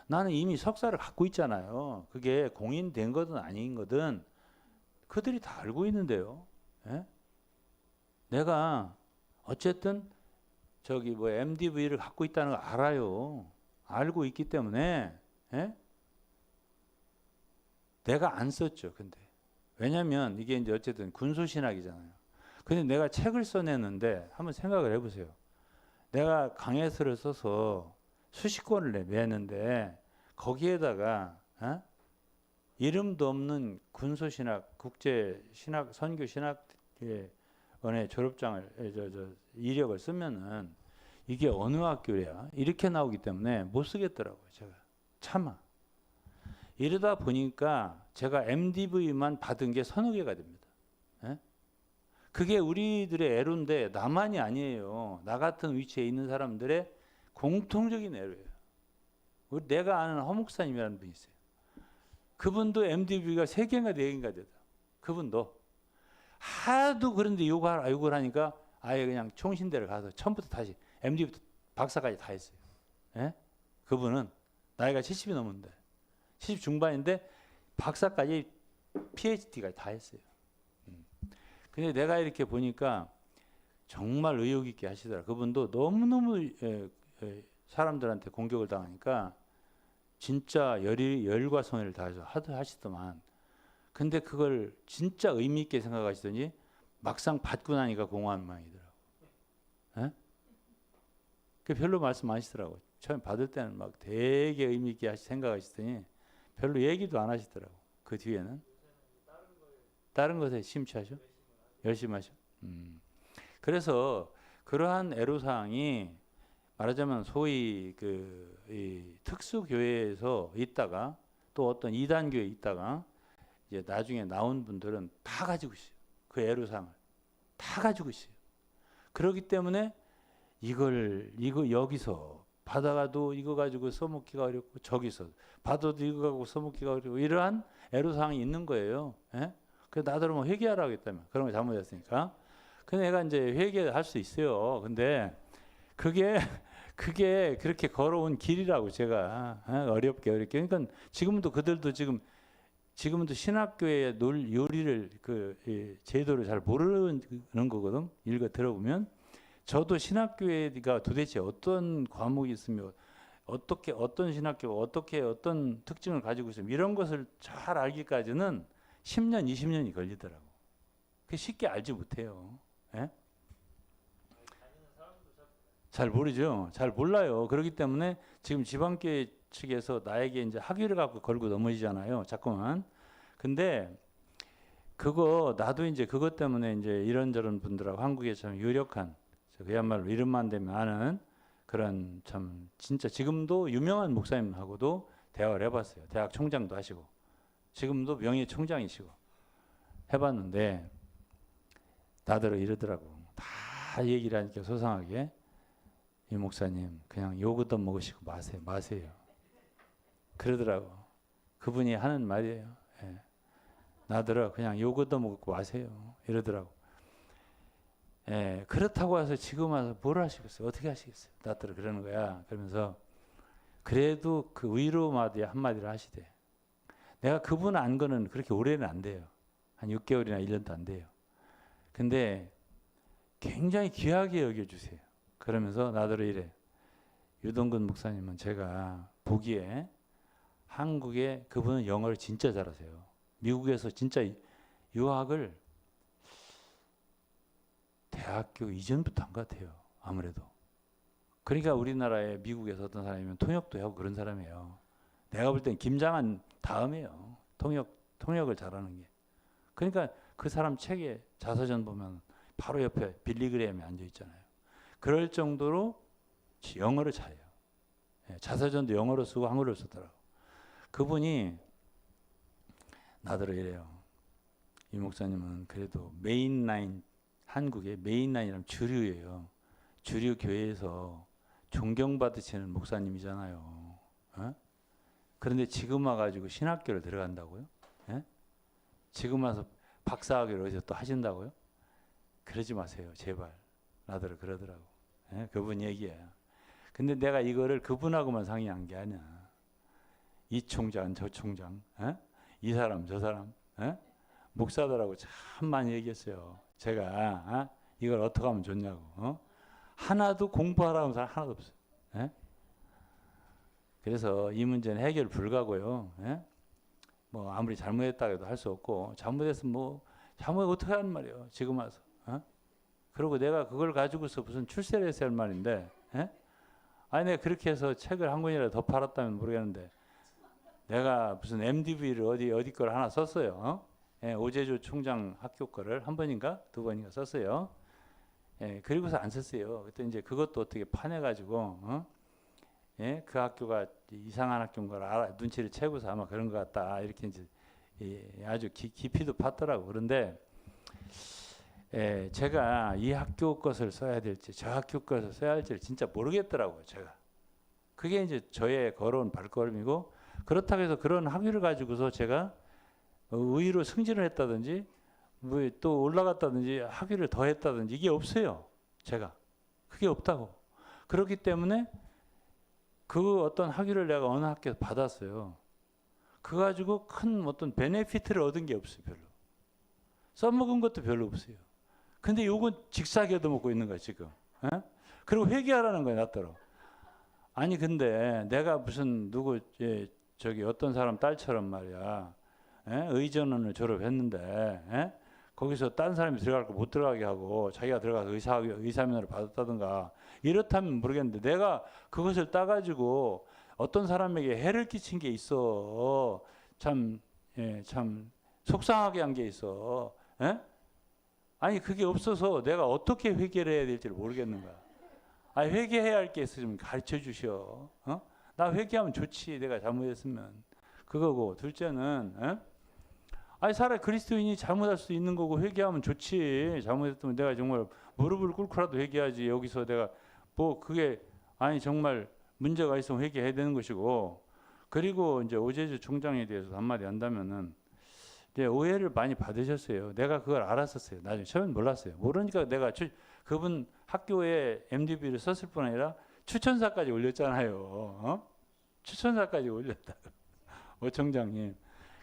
나는 이미 석사를 갖고 있잖아요. 그게 공인된 거든 아닌 거든 그들이 다 알고 있는데요. 예? 내가 어쨌든 저기 뭐 MDV를 갖고 있다는 걸 알아요. 알고 있기 때문에 예? 내가 안 썼죠. 근데 왜냐하면 이게 이제 어쨌든 군소신학이잖아요. 근데 내가 책을 써냈는데 한번 생각을 해보세요. 내가 강해서를 써서 수십 권을 내는데 거기에다가 이름도 없는 군소신학, 국제신학, 선교신학원의 졸업장을 이력을 쓰면은 이게 어느 학교야? 이렇게 나오기 때문에 못 쓰겠더라고요. 제가 차마. 이러다 보니까 제가 MDV만 받은 게 서너 개가 됩니다. 예? 그게 우리들의 애로인데 나만이 아니에요. 나 같은 위치에 있는 사람들의 공통적인 애로예요. 내가 아는 허 목사님이라는 분이 있어요. 그분도 MDV가 3개인가 4개인가 되다. 그분도 하도 그런데 욕을 하니까 아예 그냥 총신대를 가서 처음부터 다시 MD부터 박사까지 다 했어요. 예? 그분은 나이가 70이 넘었는데 70 중반인데 박사까지 PhD까지 다 했어요. 근데 내가 이렇게 보니까 정말 의욕 있게 하시더라. 그분도 너무너무 사람들한테 공격을 당하니까 진짜 열과 성의를 다해서 하시더만. 근데 그걸 진짜 의미 있게 생각하시더니 막상 받고 나니까 공허한 마음이더라고. 예? 그 별로 말씀 안 하시더라고. 처음 받을 때는 막 되게 의미 있게 생각하시더니 별로 얘기도 안 하시더라고. 그 뒤에는 다른 것에 심취하셔? 열심히 하셔? 그래서 그러한 애로사항이 말하자면 소위 이 특수교회에서 있다가 또 어떤 이단교회에 있다가 이제 나중에 나온 분들은 다 가지고 있어요. 그 애로사항을 다 가지고 있어요. 그렇기 때문에 이거 여기서 받아가도 이거 가지고 써먹기가 어렵고 저기서 받아도 이거 가지고 써먹기가 어렵고 이러한 애로사항이 있는 거예요. 예? 그래서 나더러 뭐 회개하라고 했다면 그런 거 잘못했으니까. 근데 내가 이제 회개할 수 있어요. 근데 그게 그렇게 걸어온 길이라고 제가 어렵게 그러니까 지금도 그들도 지금도 신학교의 요리를 제도를 잘 모르는 거거든. 읽어 들어보면 저도 신학교회가 도대체 어떤 과목이 있으며 어떻게 어떤 신학교가 어떻게 어떤 특징을 가지고 있으며 이런 것을 잘 알기까지는 10년, 20년이 걸리더라고. 그 쉽게 알지 못해요. 예? 잘 모르죠. 잘 몰라요. 그렇기 때문에 지금 지방교회 측에서 나에게 이제 학위를 갖고 걸고 넘어지잖아요. 자꾸만. 근데 나도 이제 그것 때문에 이제 이런저런 분들하고 한국에 참 유력한 그야말로 이름만 대면 아는 그런 참 진짜 지금도 유명한 목사님하고도 대화를 해봤어요. 대학 총장도 하시고 지금도 명예 총장이시고 해봤는데 나더러 이러더라고. 다 얘기를 하니까 소상하게 이 목사님 그냥 요거도 먹으시고 마세요. 그러더라고. 그분이 하는 말이에요. 예. 나더러 그냥 요거도 먹고 마세요. 이러더라고. 예, 그렇다고 해서 지금 와서 뭘 하시겠어요? 어떻게 하시겠어요? 나더러 그러는 거야. 그러면서 그래도 그 위로마디 한마디를 하시대. 내가 그분 안 거는 그렇게 오래는 안 돼요. 한 6개월이나 1년도 안 돼요. 근데 굉장히 귀하게 여겨주세요. 그러면서 나더러 이래. 유동근 목사님은 제가 보기에 한국에 그분은 영어를 진짜 잘하세요. 미국에서 진짜 유학을 대학교 이전부터 한 것 같아요. 아무래도. 그러니까 우리나라에 미국에서 어떤 사람이면 통역도 하고 그런 사람이에요. 내가 볼 땐 김장한 다음이에요. 통역을 잘하는 게. 그러니까 그 사람 책에 자서전 보면 바로 옆에 빌리그레함이 앉아 있잖아요. 그럴 정도로 영어를 잘해요. 예, 자서전도 영어로 쓰고 한글로 쓰더라고. 그분이 나더러 이래요. 이 목사님은 그래도 메인라인, 한국의 메인라인이라면 주류예요. 주류 교회에서 존경받으시는 목사님이잖아요. 어? 그런데 지금 와가지고 신학교를 들어간다고요? 예? 지금 와서 박사학위를 어디서 또 하신다고요? 그러지 마세요, 제발. 나더러 그러더라고. 예? 그분 얘기예요. 근데 내가 이거를 그분하고만 상의한 게 아니야. 이 총장, 저 총장, 예? 이 사람, 저 사람, 예? 목사들하고 참 많이 얘기했어요. 제가 이걸 어떻게 하면 좋냐고. 하나도 공부하라는 사람 하나도 없어요. 예? 그래서 이 문제는 해결 불가고요. 예? 뭐 아무리 잘못했다고 해도 할 수 없고 잘못했으면 뭐 잘못 어떻게 하는 말이에요. 지금 와서. 그리고 내가 그걸 가지고서 무슨 출세를 했어야 할 말인데, 예? 아니 내가 그렇게 해서 책을 한 권이라도 더 팔았다면 모르겠는데 내가 무슨 MDV를 어디 걸 하나 썼어요. 예, 오제주 총장 학교 거를 한 번인가 두 번인가 썼어요. 예, 그리고서 안 썼어요. 그때 이제 그것도 어떻게 파내가지고, 예, 그 학교가 이상한 학교인 걸 눈치를 채고서 아마 그런 것 같다 이렇게 이제 아주 깊이도 팠더라고. 그런데 예, 제가 이 학교 것을 써야 될지 저 학교 것을 써야 할지를 진짜 모르겠더라고요. 제가 그게 이제 저의 걸어온 발걸음이고 그렇다고 해서 그런 학위를 가지고서 제가 의의로 승진을 했다든지 뭐 또 올라갔다든지 학위를 더 했다든지 이게 없어요. 제가 그게 없다고. 그렇기 때문에 그 어떤 학위를 내가 어느 학교에서 받았어요. 그거 가지고 큰 어떤 베네피트를 얻은 게 없어요. 별로. 써먹은 것도 별로 없어요. 근데 요건 직사기 얻어먹고 있는 거야 지금. 에? 그리고 회개하라는 거야 나더러. 아니 근데 내가 무슨 누구 저기 어떤 사람 딸처럼 말이야. 의전원을 졸업했는데 거기서 딴 사람이 들어갈 거 못 들어가게 하고 자기가 들어가서 의사면허를 받았다든가 이렇다면 모르겠는데 내가 그것을 따가지고 어떤 사람에게 해를 끼친 게 있어. 참 속상하게 한 게 있어. 아니 그게 없어서 내가 어떻게 회개를 해야 될지를 모르겠는 거야. 아니 회개해야 할 게 있으면 가르쳐 주시오. 나 회개하면 좋지. 내가 잘못했으면 그거고. 둘째는 아니 사람 그리스도인이 잘못할 수 있는 거고 회개하면 좋지. 잘못했으면 내가 정말 무릎을 꿇고라도 회개하지. 여기서 내가 뭐 그게 아니 정말 문제가 있으면 회개해야 되는 것이고. 그리고 이제 오제주 총장에 대해서 한마디 한다면은 이제 오해를 많이 받으셨어요. 내가 그걸 알았었어요. 나중에 처음엔 몰랐어요. 모르니까 내가 그분 학교에 MDB를 썼을 뿐 아니라 추천사까지 올렸잖아요. 추천사까지 올렸다. 오 총장님.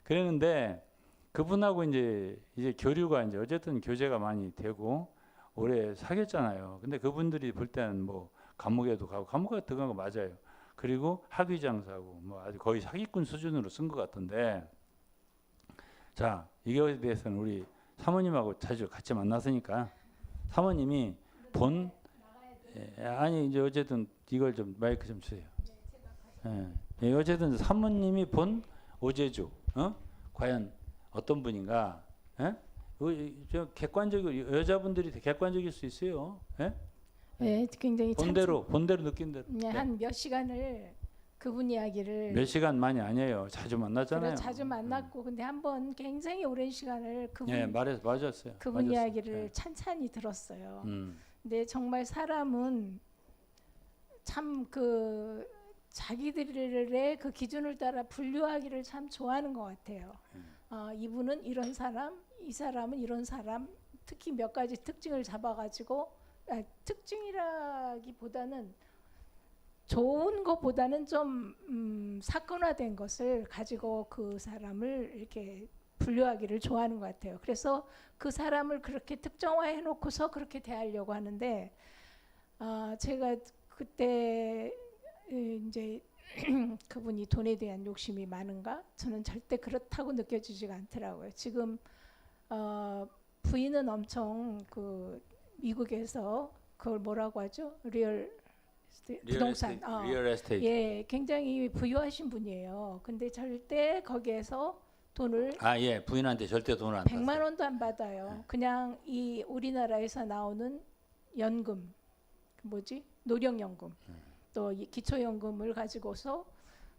그랬는데 그분하고 이제 교류가 이제 어쨌든 교제가 많이 되고 오래 사귀었잖아요. 근데 그분들이 볼 때는 뭐 감옥에도 가고 감옥에 들어간 거 맞아요. 그리고 학위장사고 뭐 아주 거의 사기꾼 수준으로 쓴 것 같은데 자 이거에 대해서는 우리 사모님하고 자주 같이 만났으니까 사모님이 아니 이제 어쨌든 이걸 좀 마이크 좀 주세요. 예, 어쨌든 사모님이 본 오제주 과연 어떤 분인가? 저 객관적으로 여자분들이 객관적일 수 있어요. 네, 굉장히 본대로 느낀 대로. 네, 한 몇 시간을 그분 이야기를 몇 시간 많이 아니에요. 자주 만났잖아요. 자주 만났고 근데 한번 굉장히 오랜 시간을 그분 맞았어요. 그분 맞았어요. 이야기를 찬찬히 들었어요. 근데 정말 사람은 참 그 자기들의 그 기준을 따라 분류하기를 참 좋아하는 것 같아요. 이분은 이런 사람, 이 사람은 이런 사람, 특히 몇 가지 특징을 잡아가지고 특징이라기보다는 좋은 것보다는 좀 사건화된 것을 가지고 그 사람을 이렇게 분류하기를 좋아하는 것 같아요. 그래서 그 사람을 그렇게 특정화해 놓고서 그렇게 대하려고 하는데 제가 그때 이제 그분이 돈에 대한 욕심이 많은가? 저는 절대 그렇다고 느껴지지가 않더라고요. 지금 부인은 엄청 그 미국에서 그걸 뭐라고 하죠? 부동산. 리얼 에스테이트. 예, 굉장히 부유하신 분이에요. 근데 절대 거기에서 돈을 예, 부인한테 절대 돈을 안 100만 땄어요. 원도 안 받아요. 네. 그냥 이 우리나라에서 나오는 연금, 뭐지? 노령연금, 또 이 기초연금을 가지고서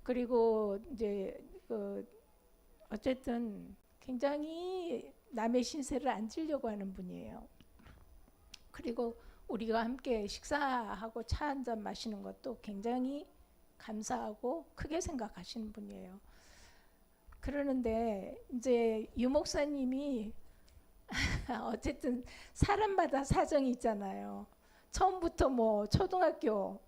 그리고 이제 그 어쨌든 굉장히 남의 신세를 안 지려고 하는 분이에요. 그리고 우리가 함께 식사하고 차 한 잔 마시는 것도 굉장히 감사하고 크게 생각하시는 분이에요. 그러는데 이제 유 목사님이 어쨌든 사람마다 사정이 있잖아요. 처음부터 뭐 초등학교,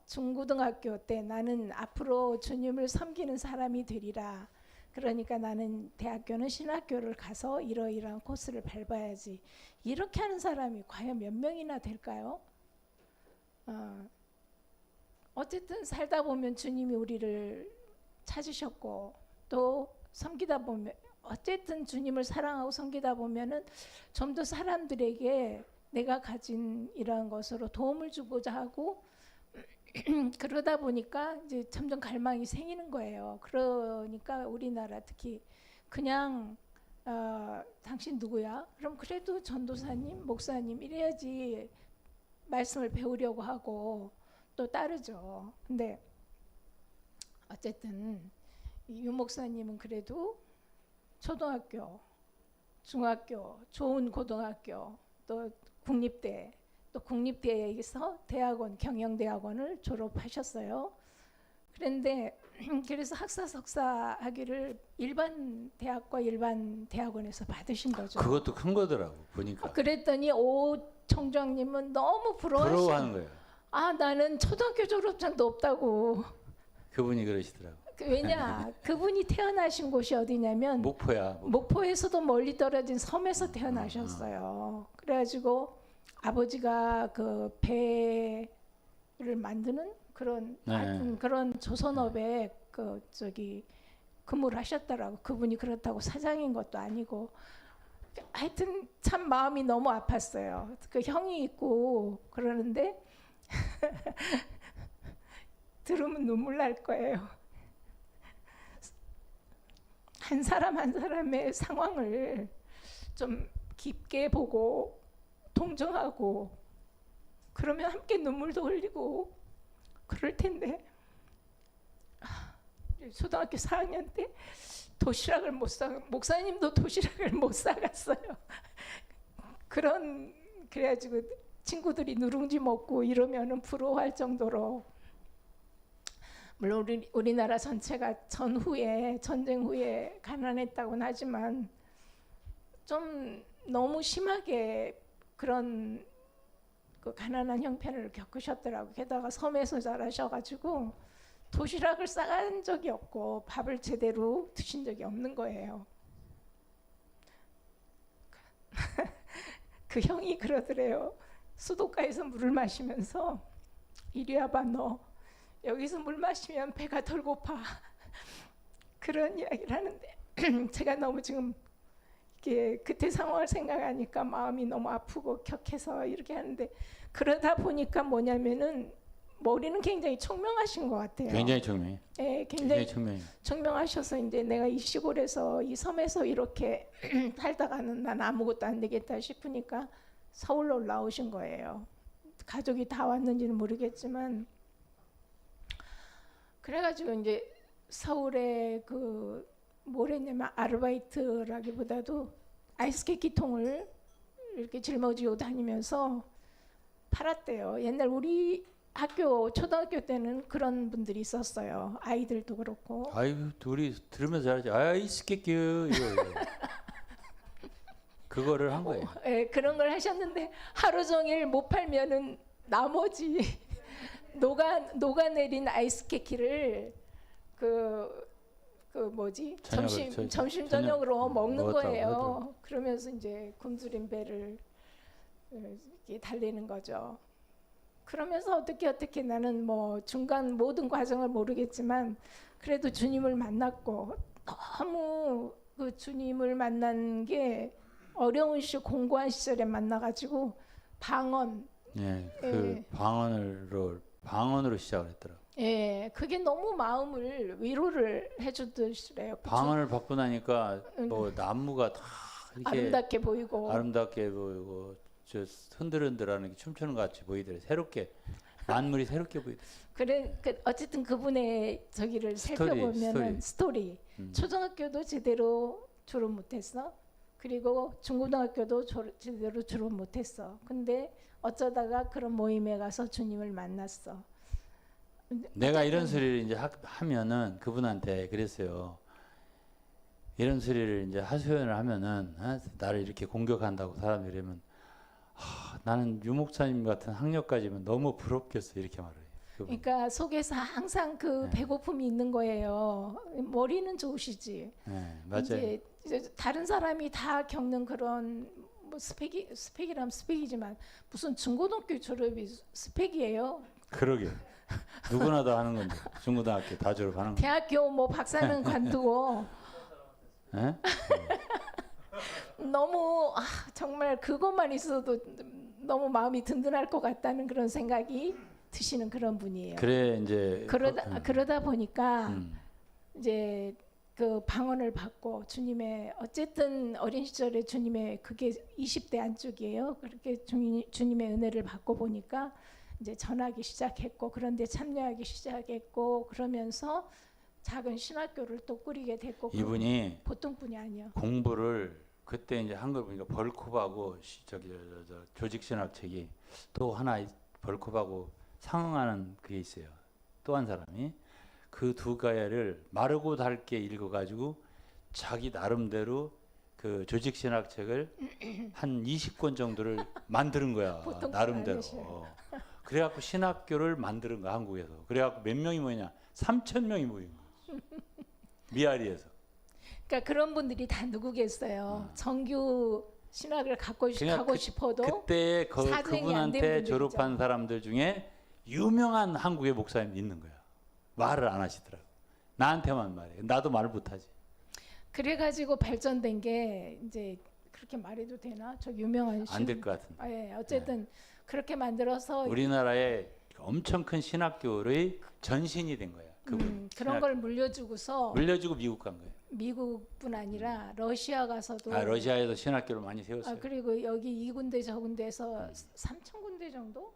중고등학교 때 나는 앞으로 주님을 섬기는 사람이 되리라. 그러니까 나는 대학교는 신학교를 가서 이러이러한 코스를 밟아야지. 이렇게 하는 사람이 과연 몇 명이나 될까요? 어쨌든 살다 보면 주님이 우리를 찾으셨고 또 섬기다 보면 어쨌든 주님을 사랑하고 섬기다 보면은 좀 더 사람들에게 내가 가진 이러한 것으로 도움을 주고자 하고 그러다 보니까 이제 점점 갈망이 생기는 거예요. 그러니까 우리나라 특히 그냥 당신 누구야? 그럼 그래도 전도사님, 목사님 이래야지 말씀을 배우려고 하고 또 따르죠. 근데 어쨌든 유 목사님은 그래도 초등학교, 중학교, 좋은 고등학교, 또 국립대, 또 국립대에서 대학원, 경영대학원을 졸업하셨어요. 그런데 그래서 학사 석사 학위를 일반 대학과 일반 대학원에서 받으신 거죠. 그것도 큰 거더라고 보니까. 그랬더니 오 총장님은 너무 부러워하는 거예요. 나는 초등학교 졸업장도 없다고. 그분이 그러시더라고. 왜냐 그분이 태어나신 곳이 어디냐면 목포야. 목포에서도 멀리 떨어진 섬에서 태어나셨어요. 그래가지고 아버지가 그 배를 만드는 그런 네. 하여튼 그런 조선업에 그 저기 근무를 하셨더라고. 그분이 그렇다고 사장인 것도 아니고 하여튼 참 마음이 너무 아팠어요. 그 형이 있고 그러는데 들으면 눈물 날 거예요. 한 사람 한 사람의 상황을 좀 깊게 보고 동정하고 그러면 함께 눈물도 흘리고 그럴 텐데 초등학교 4학년 때 도시락을 못 사, 목사님도 도시락을 못 사갔어요. 그래가지고 친구들이 누룽지 먹고 이러면은 부러워할 정도로. 물론 우리나라 전체가 전쟁 후에 가난했다고는 하지만 좀 너무 심하게 그런 그 가난한 형편을 겪으셨더라고. 게다가 섬에서 자라셔가지고 도시락을 싸간 적이 없고 밥을 제대로 드신 적이 없는 거예요. 그 형이 그러더래요. 수도가에서 물을 마시면서 이리 와봐 너. 여기서 물 마시면 배가 덜 고파. 그런 이야기를 하는데 제가 너무 지금 이렇게 그때 상황을 생각하니까 마음이 너무 아프고 격해서 이렇게 하는데 그러다 보니까 뭐냐면은 머리는 굉장히 총명하신 것 같아요. 굉장히 청명해. 네, 굉장히 청명해. 총명하셔서 이제 내가 이 시골에서 이 섬에서 이렇게 살다가는 난 아무것도 안 되겠다 싶으니까 서울로 올라오신 거예요. 가족이 다 왔는지는 모르겠지만 그래가지고 이제 서울에 그 뭘 했냐면 아르바이트라기보다도 아이스케이크 통을 이렇게 짊어지고 다니면서 팔았대요. 옛날 우리 초등학교 때는 그런 분들이 있었어요. 아이들도 그렇고. 아이고 둘이 들으면서 잘하지. 아이스케이크 이거. 그거를 한 거예요. 예, 그런 걸 하셨는데 하루 종일 못 팔면은 나머지 녹아내린 아이스 케이크를 그 뭐지 점심 저녁으로 먹는 먹었다고 거예요. 하더라고요. 그러면서 이제 굶주린 배를 이렇게 달래는 거죠. 그러면서 어떻게 나는 뭐 중간 모든 과정을 모르겠지만 그래도 주님을 만났고 너무 그 주님을 만난 게 어려운 공고한 시절에 만나가지고 방언, 예, 그 예. 방언으로 시작을 했더라고. 예, 그게 너무 마음을 위로를 해주더래요. 방언을 받고 나니까 뭐 나무가 다 이렇게 아름답게 보이고. 아름답게 보이고 저 흔들흔들하는 게 춤추는 것 같이 보이더래. 새롭게 만물이 새롭게 보이더래. 그래, 어쨌든 그분의 저기를 살펴보면은 스토리. 초등학교도 제대로 졸업 못했어. 그리고 중고등학교도 제대로 졸업 못했어. 근데 어쩌다가 그런 모임에 가서 주님을 만났어. 내가 이런 소리를 이제 하면은 그분한테 그랬어요. 이런 소리를 이제 하소연을 하면은 나를 이렇게 공격한다고 사람들이 이러면 나는 유 목사님 같은 학력까지면 너무 부럽겠어 이렇게 말해요. 그분. 그러니까 속에서 항상 그 배고픔이 있는 거예요. 머리는 좋으시지. 네, 맞아요. 이제 다른 사람이 다 겪는 그런 뭐 스펙이라면 스펙이지만 무슨 중고등학교 졸업이 스펙이에요. 그러게. 누구나 다 하는 건데 중고등학교 다 졸업하는 거. 대학교 뭐 박사는 관두고 예? 너무 정말 그것만 있어도 너무 마음이 든든할 것 같다는 그런 생각이 드시는 그런 분이에요. 그래 이제 그러다 보니까 이제 그 방언을 받고 주님의 어쨌든 어린 시절에 주님의 그게 20대 안쪽이에요. 그렇게 주님의 은혜를 받고 보니까 이제 전하기 시작했고 그런데 참여하기 시작했고 그러면서 작은 신학교를 또 꾸리게 됐고 이분이 보통 분이 아니에요. 공부를 그때 이제 한 걸 보니까 벌크업하고 저기 저 조직신학책이 또 하나 벌크업하고 상응하는 그게 있어요. 또 한 사람이 그 두 가야를 마르고 닳게 읽어가지고 자기 나름대로 그 조직신학책을 한 20권 정도를 만드는 거야. 보통 나름대로. 아니셔요. 그래갖고 신학교를 만드는 거야 한국에서. 그래갖고 몇 명이 모이냐? 3,000명이 모인 거야. 미아리에서. 그러니까 그런 분들이 다 누구겠어요. 정규 신학을 가고 싶어도 그때 사정이 안된 그분한테 분들이죠. 졸업한 사람들 중에 유명한 한국의 목사님이 있는 거야. 말을 안 하시더라고. 나한테만 말해. 나도 말을 못하지. 그래가지고 발전된 게 이제 그렇게 말해도 되나? 저 유명한 안 될 것 같은데. 예, 어쨌든 그렇게 만들어서 우리나라에 엄청 큰 신학교의 전신이 된 거야. 그분. 그런 걸 물려주고서 물려주고 미국 간 거예요. 미국뿐 아니라 러시아 가서도 러시아에서 신학교를 많이 세웠어요. 그리고 여기 2군데 저 군데에서 3,000군데 정도?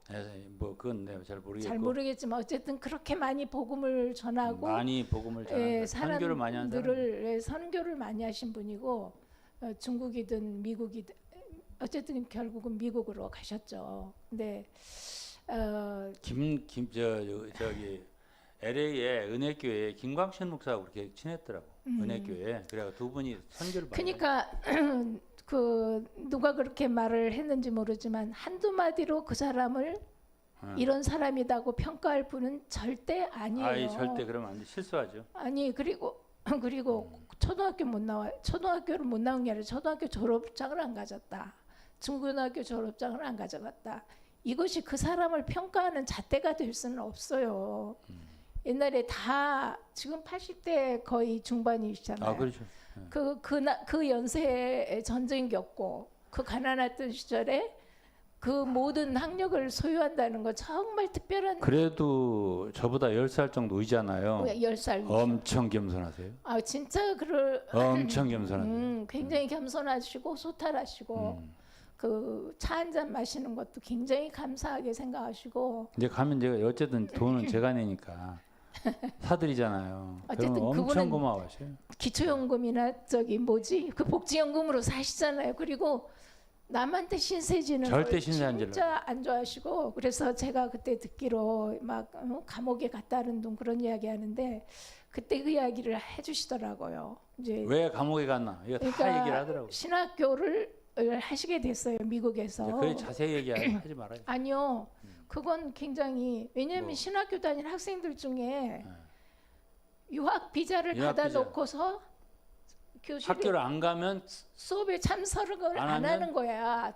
뭐 그건 내가 잘 모르겠고. 잘 모르겠지만 어쨌든 그렇게 많이 복음을 전하고 많이 복음을 전하고 선교를 많이 한 사람. 선교를 많이 하신 분이고 중국이든 미국이든 어쨌든 결국은 미국으로 가셨죠. 근데 저기 LA에 은혜교회에 김광신 목사하고 그렇게 친했더라고. 은혜교회. 그래가 두 분이 선교를 많이. 그러니까 그 누가 그렇게 말을 했는지 모르지만 한두 마디로 그 사람을 이런 사람이라고 평가할 분은 절대 아니에요. 절대 그러면 안 돼. 실수하죠. 아니 그리고 초등학교를 못 나온 게 아니라 초등학교 졸업장을 안 가졌다. 중고등학교 졸업장을 안 가져갔다. 이것이 그 사람을 평가하는 잣대가 될 수는 없어요. 옛날에 다 지금 80대 거의 중반이시잖아요. 그렇죠. 그 연세에 전쟁 겪고 그 가난했던 시절에 그 모든 학력을 소유한다는 건 정말 특별한. 그래도 저보다 10살 정도 의잖아요. 10살. 엄청 겸손하세요. 진짜 엄청 겸손하세요. 굉장히 겸손하시고 소탈하시고 그 차 한 잔 마시는 것도 굉장히 감사하게 생각하시고. 이제 가면 제가 어쨌든 돈은 제가 내니까 사드리잖아요. 어쨌든 그러면 엄청 그분은 고마워하셔요. 기초연금이나 그 복지연금으로 사시잖아요. 그리고 남한테 신세지는 절대 걸 신세 안 질러요. 진짜 안 좋아하시고. 그래서 제가 그때 듣기로 막 감옥에 갔다는 둥 그런 이야기 하는데 그때 그 이야기를 해주시더라고요. 이제 왜 감옥에 갔나? 이거 다 얘기를 하더라고요. 신학교를 하시게 됐어요, 미국에서. 그래 자세히 얘기하지 말아요. 아니요, 그건 굉장히 왜냐하면 뭐. 신학교 다니는 학생들 중에 네. 유학 비자를 유학 비자. 받아놓고서 교실에 학교를 안 가면 수업에 참석을 안 안 하면? 하는 거야.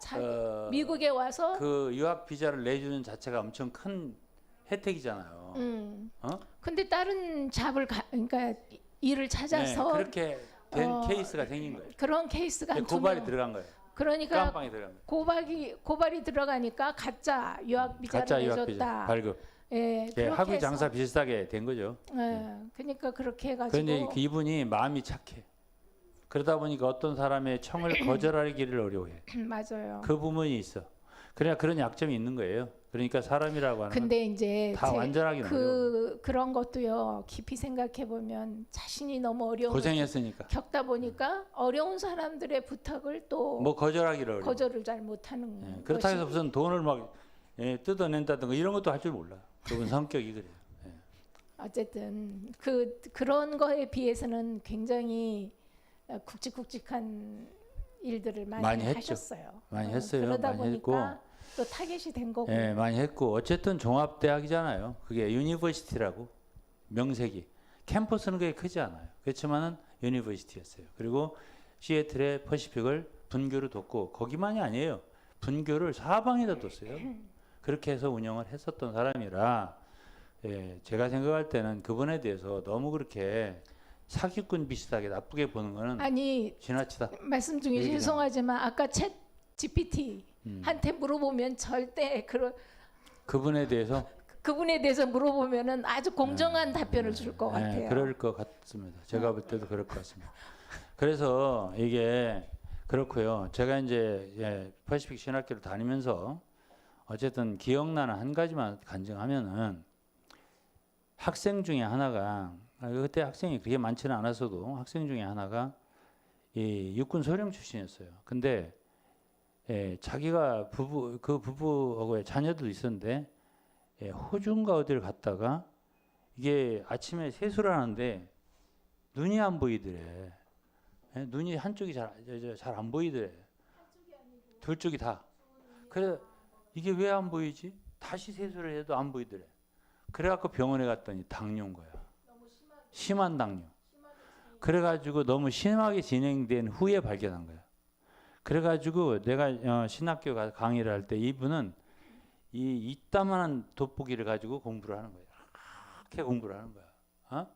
미국에 와서 그 유학 비자를 내주는 자체가 엄청 큰 혜택이잖아요. 어? 근데 다른 잡을 그러니까 일을 찾아서 네, 그렇게 된 어, 케이스가 생긴 거예요. 그런 케이스가 한 두 고발이 명. 들어간 거예요. 그러니까 깜빵이 들어간 거예요. 고발이 들어가니까 가짜 유학 비자를 가짜 유학 비자 내줬다. 발급. 예, 예, 그렇게 학위 해서- 장사 비슷하게 된 거죠. 예, 그러니까 그렇게 해가지고 그런데 이분이 마음이 착해. 그러다 보니까 어떤 사람의 청을 거절하기를 어려워해. 맞아요. 그 부분이 있어. 그러나 그런 약점이 있는 거예요. 그러니까 사람이라고 하는 건 근데 이제 다 완전하기는 어려워요. 그런 것도요. 깊이 생각해 보면 자신이 너무 어려운 걸 고생했으니까. 겪다 보니까 어려운 사람들의 부탁을 또 뭐 거절하기를 어려워. 거절을 잘 못하는 예, 것이 그렇다고 해서 무슨 돈을 막 뜯어낸다든가 이런 것도 할 줄 몰라. 그분 성격이 그래요. 어쨌든 그런 거에 비해서는 굉장히 굵직굵직한 일들을 많이 했죠. 하셨어요. 많이 했어요. 그러다 많이 보니까 했고. 또 타겟이 된 거고. 예, 많이 했고 어쨌든 종합대학이잖아요. 그게 유니버시티라고 명색이 캠퍼스는 그게 크지 않아요. 그렇지만은 유니버시티였어요. 그리고 시애틀의 퍼시픽을 분교로 뒀고 거기만이 아니에요. 분교를 사방에다 뒀어요. 그렇게 해서 운영을 했었던 사람이라 예, 제가 생각할 때는 그분에 대해서 너무 그렇게 사기꾼 비슷하게 나쁘게 보는 거는 아니 지나치다. 말씀 중에 얘기잖아. 죄송하지만 아까 챗 GPT 한테 물어보면 절대 그분에 대해서 그분에 대해서 물어보면은 아주 공정한 답변을 줄 것 예, 같아요. 그럴 것 같습니다. 제가 볼 때도 그럴 것 같습니다. 그래서 이게 그렇고요. 제가 이제 퍼시픽 신학교를 다니면서 어쨌든 기억나는 한 가지만 간증하면은 학생 중에 하나가 그때 학생이 그렇게 많지는 않았어도 학생 중에 하나가 이 육군 소령 출신이었어요. 근데 자기가 그 부부하고의 자녀도 있었는데 호주인가 어디를 갔다가 이게 아침에 세수를 하는데 눈이 안 보이더래. 눈이 한쪽이 잘 안 보이더래. 둘 쪽이 다. 그래 이게 왜 안 보이지? 다시 세수를 해도 안 보이더래. 그래갖고 병원에 갔더니 당뇨인 거야. 심한 당뇨. 그래가지고 너무 심하게 진행된 후에 발견한 거야. 그래가지고 내가 신학교 가서 강의를 할 때 이분은 이 이따만한 돋보기를 가지고 공부를 하는 거야. 그렇게 공부를 하는 거야. 어?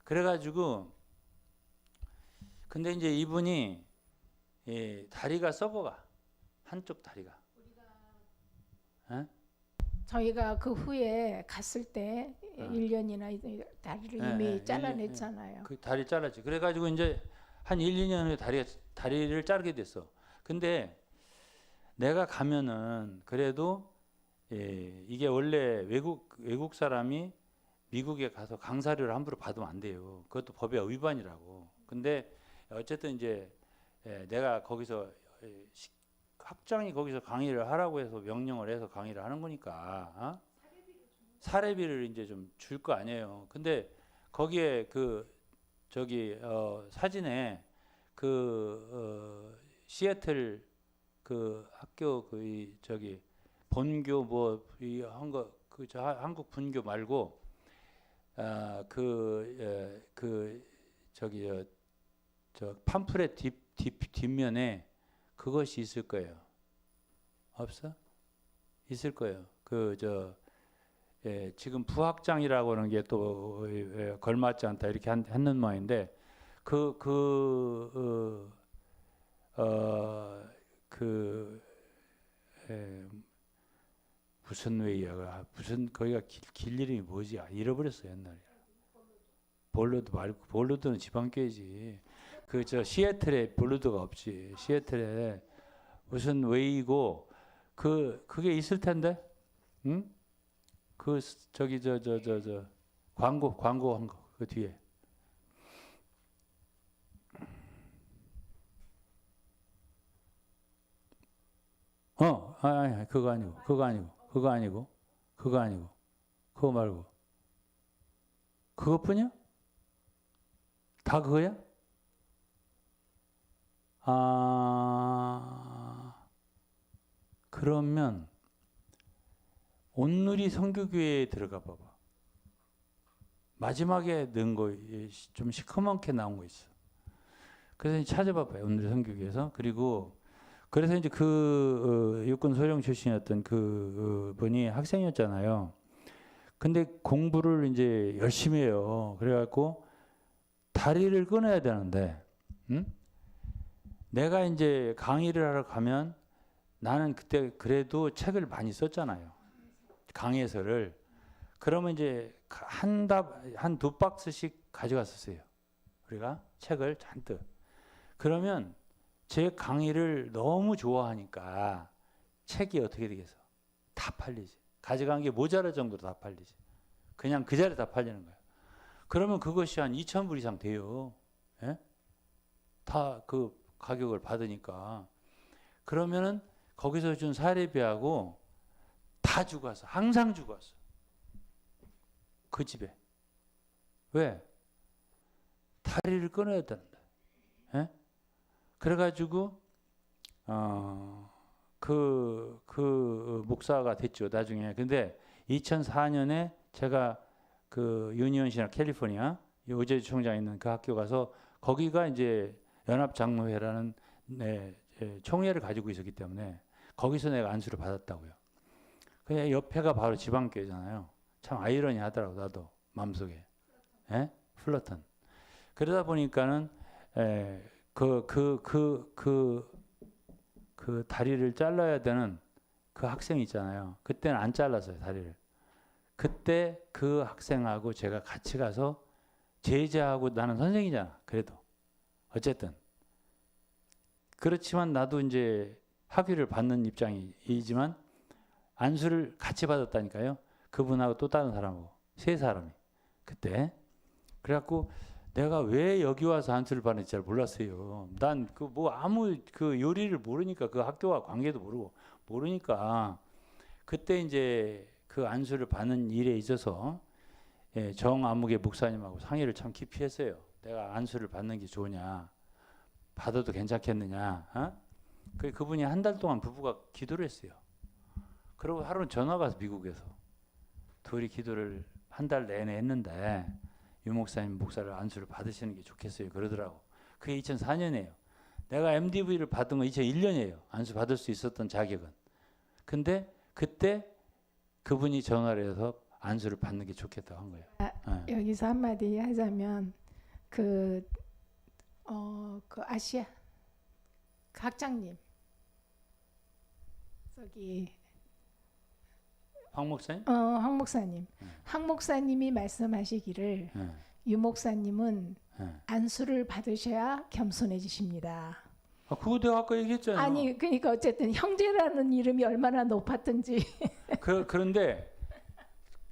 그래가지고 근데 이제 이분이 다리가 썩어가. 한쪽 다리가. 저희가 그 후에 갔을 때 1년이나 다리를 이미 잘라냈잖아요. 그 다리 잘랐지. 그래가지고 이제 한 1, 2년 후에 다리를 자르게 됐어. 근데 내가 가면은 그래도 이게 원래 외국 사람이 미국에 가서 강사료를 함부로 받으면 안 돼요. 그것도 법의 위반이라고. 근데 어쨌든 이제 내가 거기서 학장이 거기서 강의를 하라고 해서 명령을 해서 강의를 하는 거니까 사례비를 이제 좀 줄 거 아니에요. 근데 거기에 사진에 시애틀 그 학교 본교 뭐 이 한국 분교 말고 저 팜플렛 뒷면에 그것이 있을 거예요. 없어? 있을 거예요. 지금 부학장이라고 하는 게 또 걸맞지 않다 이렇게 하는 말인데 무슨 웨이야? 무슨 거기가 길 이름이 뭐지? 잃어버렸어 옛날에. 볼로드 말고 볼로드는 지방교회지. 시애틀에 볼로드가 없지. 시애틀에 무슨 웨이고 그게 있을 텐데, 응? 광고한 거 그 뒤에. 아니 그거 아니고 그거 말고 그것뿐이야? 다 그거야? 그러면 온누리 선교교회에 들어가 봐봐. 마지막에 넣은 거 좀 시커멓게 나온 거 있어. 그래서 이제 찾아봐봐요. 온누리 선교교회에서. 그리고 그래서 이제 그 육군 소령 출신이었던 그 분이 학생이었잖아요. 근데 공부를 이제 열심히 해요. 그래갖고 다리를 끊어야 되는데, 응? 내가 이제 강의를 하러 가면 나는 그때 그래도 책을 많이 썼잖아요. 강의서를. 그러면 이제 한 두 박스씩 가져갔었어요. 우리가 책을 잔뜩. 그러면 제 강의를 너무 좋아하니까 책이 어떻게 되겠어? 다 팔리지. 가져간 게 모자랄 정도로 다 팔리지. 그냥 그 자리에 다 팔리는 거예요. 그러면 그것이 한 2,000불 이상 돼요. 예? 다 그 가격을 받으니까. 그러면은 거기서 준 사례비하고 다 주고 왔어. 항상 주고 왔어. 그 집에. 왜? 다리를 끊어야 되는데. 예? 그래가지고 그 목사가 됐죠. 나중에. 근데 2004년에 제가 그 유니온시나 캘리포니아 오제주 총장 있는 그 학교 가서 거기가 이제 연합장로회라는 총회를 가지고 있었기 때문에 거기서 내가 안수를 받았다고요. 그냥 옆에가 바로 지방교회잖아요. 참 아이러니하더라고 나도 마음속에. 예? 플러턴. 그러다 보니까는 그 다리를 잘라야 되는 그 학생이 있잖아요. 그때는 안 잘랐어요, 다리를. 그때 그 학생하고 제가 같이 가서 제자하고 나는 선생이잖아. 그래도 어쨌든 그렇지만 나도 이제 학위를 받는 입장이지만 안수를 같이 받았다니까요. 그분하고 또 다른 사람하고 세 사람이 그때. 그래갖고 내가 왜 여기 와서 안수를 받는지 잘 몰랐어요. 난 그 뭐 아무 그 요리를 모르니까 그 학교와 관계도 모르니까 그때 이제 그 안수를 받는 일에 있어서 정아무개 목사님하고 상의를 참 깊이 했어요. 내가 안수를 받는 게 좋으냐, 받아도 괜찮겠느냐. 어? 그분이 한 달 동안 부부가 기도를 했어요. 그리고 하루는 전화가 와서 미국에서 둘이 기도를 한 달 내내 했는데 유 목사님 목사를 안수를 받으시는 게 좋겠어요. 그러더라고. 그게 2004년이에요. 내가 MDV를 받은 건 2001년이에요. 안수 받을 수 있었던 자격은. 근데 그때 그분이 전화를 해서 안수를 받는 게 좋겠다고 한 거예요. 여기서 한마디 하자면 그 아시아 그 학장님 저기 황 목사님? 황 목사님. 황 목사님이 말씀하시기를 유 목사님은 안수를 받으셔야 겸손해지십니다. 그거 내가 아까 얘기했잖아요. 아니 그러니까 어쨌든 형제라는 이름이 얼마나 높았던지 그런데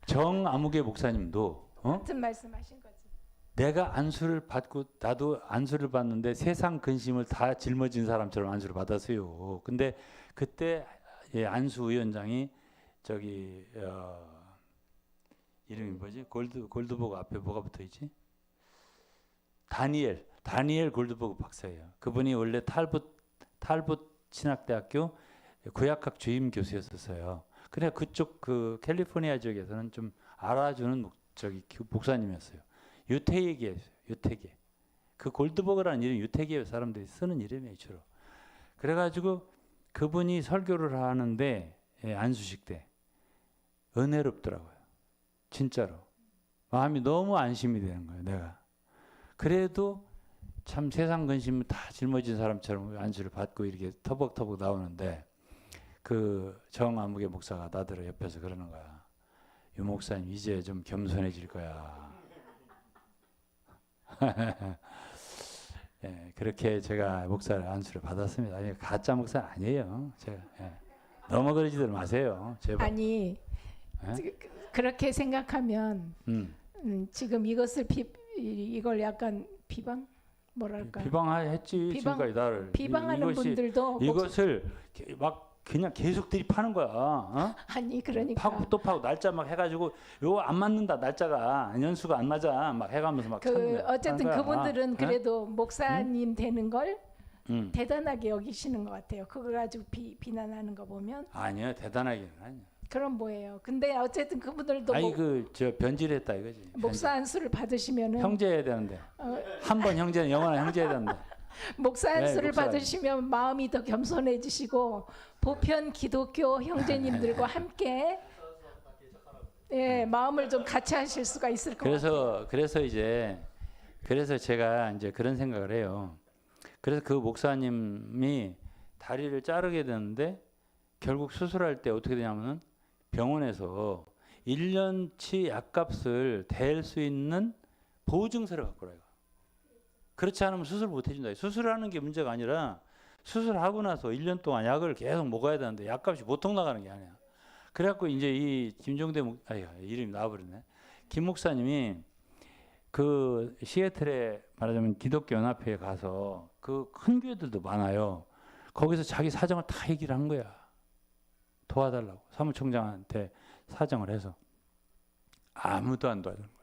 정아무개 목사님도 같은 말씀하신 거지. 내가 안수를 받고 나도 안수를 받는데 세상 근심을 다 짊어진 사람처럼 안수를 받았어요. 근데 그때 안수 위원장이 저기 이름이 뭐지? 골드버그 앞에 뭐가 붙어 있지? 다니엘 골드버그 박사예요. 그분이 원래 탈봇 신학대학교 구약학 주임 교수였었어요. 그래 그쪽 그 캘리포니아 지역에서는 좀 알아주는 저기 목사님이었어요. 유태계였어요. 유태계. 그 골드버그라는 이름 유태계 사람들이 쓰는 이름이에요 주로. 그래가지고 그분이 설교를 하는데 안수식 때 은혜롭더라고요. 진짜로 마음이 너무 안심이 되는 거예요. 내가 그래도 참 세상 근심을 다 짊어진 사람처럼 안수를 받고 이렇게 터벅터벅 나오는데 그 정아무개 목사가 나더러 옆에서 그러는 거야. 유 목사님 이제 좀 겸손해질 거야. 그렇게 제가 목사를 안수를 받았습니다. 아니, 가짜 목사 아니에요. 제가 너무 그러지들 마세요. 제발. 아니 그렇게 생각하면 지금 이걸 약간 비방 뭐랄까 비방했지 지금까지 나를. 비방하는 분들도 이것을 막 그냥 계속 들이파는 거야. 어? 아니 그러니까 파고 또 파고 날짜 막 해가지고 요 안 맞는다 날짜가 연수가 안 맞아 막 해가면서 막 어쨌든 그분들은 그래도 목사님 되는 걸 대단하게 여기시는 것 같아요. 그거 가지고 비난하는 거 보면. 아니요, 대단하게는 아니요. 그럼 뭐예요? 근데 어쨌든 그분들도 아니 그 변질했다 이거지. 목사 안수를 받으시면은 형제해야 되는데 어, 한 번 형제는 영원한 형제해야 되는데. 목사 네, 안수를 목사가 받으시면 마음이 더 겸손해지시고 보편 기독교 형제님들과 함께 마음을 좀 같이 하실 수가 있을 것 같아요. 그래서 제가 이제 그런 생각을 해요. 그래서 그 목사님이 다리를 자르게 되는데 결국 수술할 때 어떻게 되냐면은 병원에서 1년치 약값을 댈 수 있는 보증서를 갖고 오라요. 그렇지 않으면 수술 못 해준다. 수술하는 게 문제가 아니라 수술하고 나서 1년 동안 약을 계속 먹어야 되는데 약값이 보통 나가는 게 아니야. 그래갖고 이제 이 김종대 이름이 나와버렸네. 김 목사님이 그 시애틀에 말하자면 기독교 연합회에 가서 그 큰 교회들도 많아요. 거기서 자기 사정을 다 얘기를 한 거야. 도와달라고 사무총장한테 사정을 해서 아무도 안 도와주는 거야.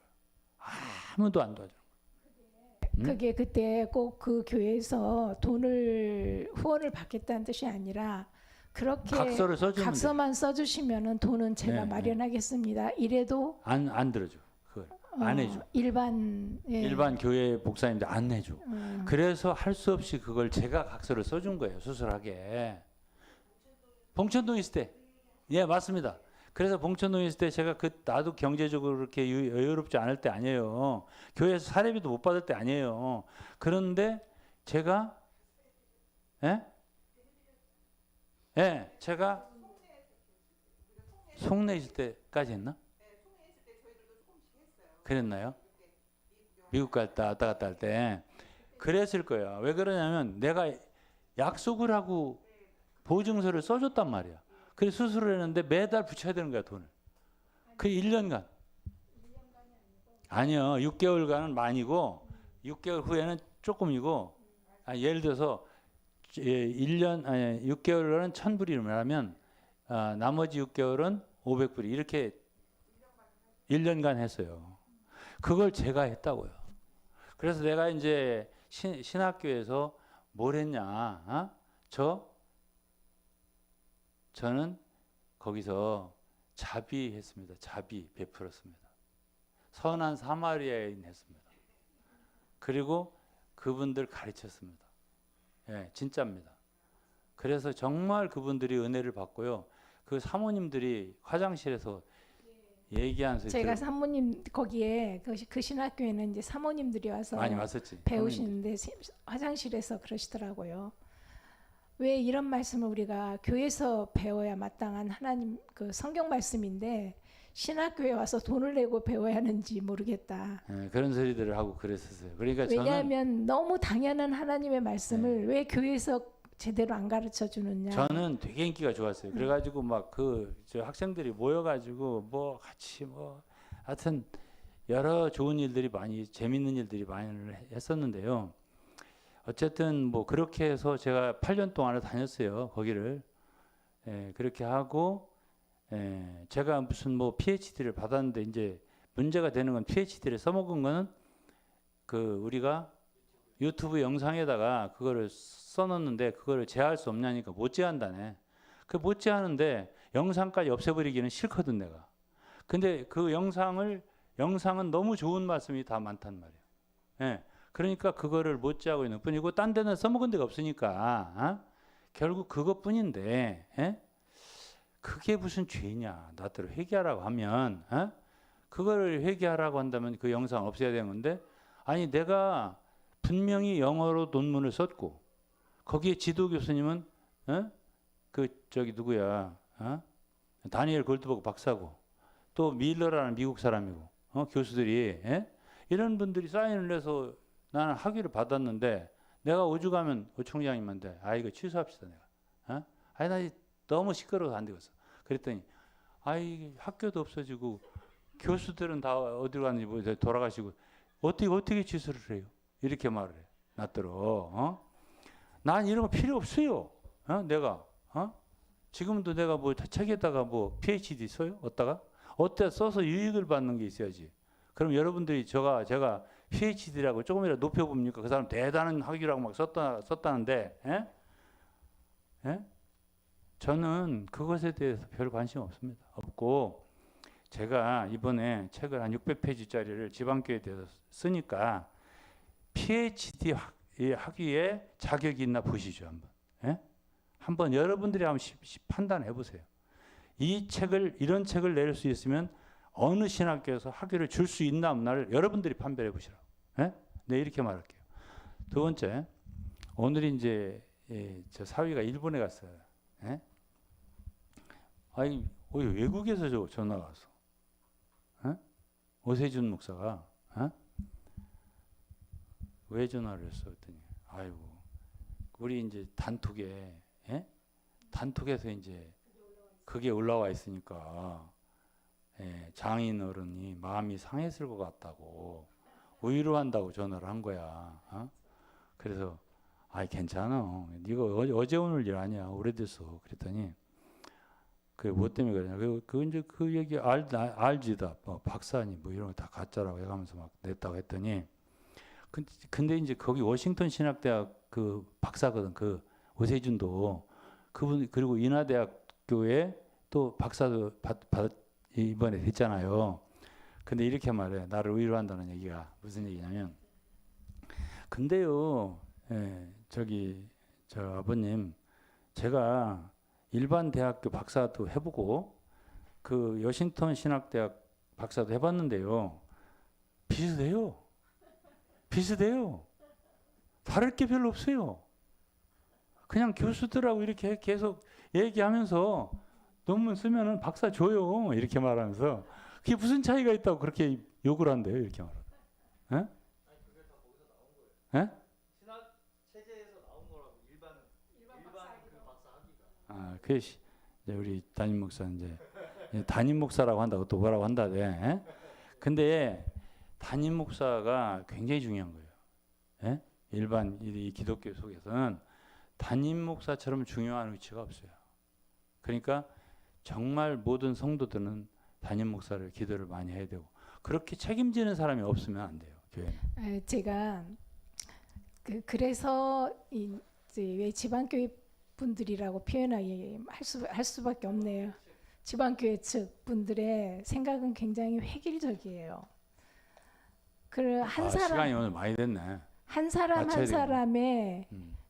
아무도 안 도와주는 거야. 그게 그때 꼭 그 교회에서 돈을 후원을 받겠다는 뜻이 아니라 그렇게 각서를 써주면 각서만 써주시면은 돈은 제가 네, 마련하겠습니다. 이래도 안 들어줘. 그걸 안 해줘. 일반 교회 목사님들 안 해줘. 그래서 할 수 없이 그걸 제가 각서를 써준 거예요. 수술하게. 봉천동 있을 때. 예, 맞습니다. 그래서 봉천동 있을 때 제가 나도 경제적으로 그렇게 여유롭지 않을 때 아니에요. 교회에서 사례비도 못 받을 때 아니에요. 그런데 제가 제가 송내 있을 때까지 했나? 그랬나요? 미국 왔다 갔다 할 때 그랬을 거예요. 왜 그러냐면 내가 약속을 하고 보증서를 써줬단 말이야. 그래서 수술을 했는데 매달 붙여야 되는 거야, 돈을. 그 1년간. 아니요. 6개월간은 많이고 6개월 후에는 조금이고 예를 들어서 6개월은 1,000불이면 나머지 6개월은 500불이 이렇게 1년간 했어요. 그걸 제가 했다고요. 그래서 내가 이제 신학교에서 뭘 했냐? 저는 거기서 자비했습니다. 자비 베풀었습니다. 선한 사마리아인 했습니다. 그리고 그분들 가르쳤습니다. 예, 진짜입니다. 그래서 정말 그분들이 은혜를 받고요. 그 사모님들이 화장실에서 얘기한 소리 제가 사모님 거기에 그 신학교에는 이제 사모님들이 와서 많이 왔었지. 배우시는데 화장실에서 그러시더라고요. 왜 이런 말씀을 우리가 교회에서 배워야 마땅한 하나님 그 성경 말씀인데 신학교에 와서 돈을 내고 배워야 하는지 모르겠다. 그런 소리들을 하고 그랬었어요. 그러니까 왜냐하면 너무 당연한 하나님의 말씀을 왜 교회에서 제대로 안 가르쳐 주느냐. 저는 되게 인기가 좋았어요. 그래가지고 막 저 학생들이 모여가지고 뭐 같이 하여튼 여러 좋은 일들이 많이 재밌는 일들이 많이 했었는데요. 어쨌든 뭐 그렇게 해서 제가 8년 동안을 다녔어요. 거기를. 그렇게 하고 제가 무슨 뭐 PhD를 받았는데 이제 문제가 되는 건 PhD를 써먹은 거는 우리가 유튜브 영상에다가 그거를 써놓는데 그거를 제어할 수 없냐니까 못 제한다네. 못 제하는데 영상까지 없애버리기는 싫거든 내가. 근데 그 영상은 너무 좋은 말씀이 다 많단 말이에요. 그러니까 그거를 못 제하고 있는 뿐이고 딴 데는 써먹은 데가 없으니까 결국 그것뿐인데 그게 무슨 죄냐. 나더러 회개하라고 하면 그거를 회개하라고 한다면 그 영상 없애야 되는 건데 아니 내가 분명히 영어로 논문을 썼고 거기에 지도 교수님은 누구야 다니엘 골드버그 박사고 또 밀러라는 미국 사람이고 교수들이 이런 분들이 사인을 해서 나는 학위를 받았는데 내가 오죽하면 오 총장님한테 이거 취소합시다 내가 나 너무 시끄러워서 안 되겠어. 그랬더니 학교도 없어지고 교수들은 다 어디로 갔는지 돌아가시고 어떻게 취소를 해요? 이렇게 말을 해. 나더러 난 이런 거 필요 없어요. 내가 지금도 내가 뭐 책에다가 뭐 PhD 써요? 어디다 써서 유익을 받는 게 있어야지. 그럼 여러분들이 제가 PhD라고 조금이라도 높여봅니까? 그 사람 대단한 학위라고 막 썼다는데, 예? 예? 저는 그것에 대해서 별 관심 없습니다. 없고, 제가 이번에 책을 한 600페이지짜리를 지방교회에 대해서 쓰니까 PhD 학위에 자격이 있나 보시죠, 한번. 예? 한번 여러분들이 한번 판단해 보세요. 이런 책을 낼 수 있으면 어느 신학교에서 학위를 줄 수 있나 없나를 여러분들이 판별해 보시라고. 예? 네, 이렇게 말할게요. 두 번째, 오늘 이제 저 사위가 일본에 갔어요. 예? 아니, 외국에서 전화가 왔어. 예? 오세준 목사가 왜 전화를 했어? 그랬더니 아이고, 우리 이제 단톡에 단톡에서 이제 그게 올라와 있으니까 장인 어른이 마음이 상했을 것 같다고 위로한다고 전화를 한 거야. 그래서 아이 괜찮아. 네가 어제 오늘 일 아니야. 오래됐어. 그랬더니 그 뭐 때문에 그러냐. 그 이제 그 얘기 알지다. 뭐 박사니 뭐 이런 거 다 가짜라고 해가면서 막 냈다고 했더니 근데 이제 거기 워싱턴 신학대학 그 박사거든. 그 오세준도 그분 그리고 인하대학교에 또 박사도 이번에 됐잖아요. 근데 이렇게 말해. 나를 위로한다는 얘기가 무슨 얘기냐면 근데요. 저 아버님 제가 일반 대학교 박사도 해보고 그 워싱턴 신학대학 박사도 해봤는데요. 비슷해요. 다를 게 별로 없어요. 그냥 교수들하고 이렇게 계속 얘기하면서 논문 쓰면은 박사 줘요. 이렇게 말하면서 그게 무슨 차이가 있다고 그렇게 욕을 한대요. 이렇게 말하면. 예? 아니, 그게 다 거기서 나온 거예요. 예? 신학 체제에서 나온 거라고 일반 그 박사 학위가. 그게 이제 우리 담임 목사 이제 담임 목사라고 한다고 또 뭐라고 한다대. 예? 근데 담임 목사가 굉장히 중요한 거예요. 예? 일반 이 기독교 속에서는 담임 목사처럼 중요한 위치가 없어요. 그러니까 정말 모든 성도들은 담임 목사를 기도를 많이 해야 되고 그렇게 책임지는 사람이 없으면 안 돼요. 교회는. 제가 그래서 이제 왜 지방교회 분들이라고 표현하기 할 수밖에 없네요. 지방교회 측 분들의 생각은 굉장히 획일적이에요. 한 사람 시간이 오늘 많이 됐네. 한 사람 한 사람의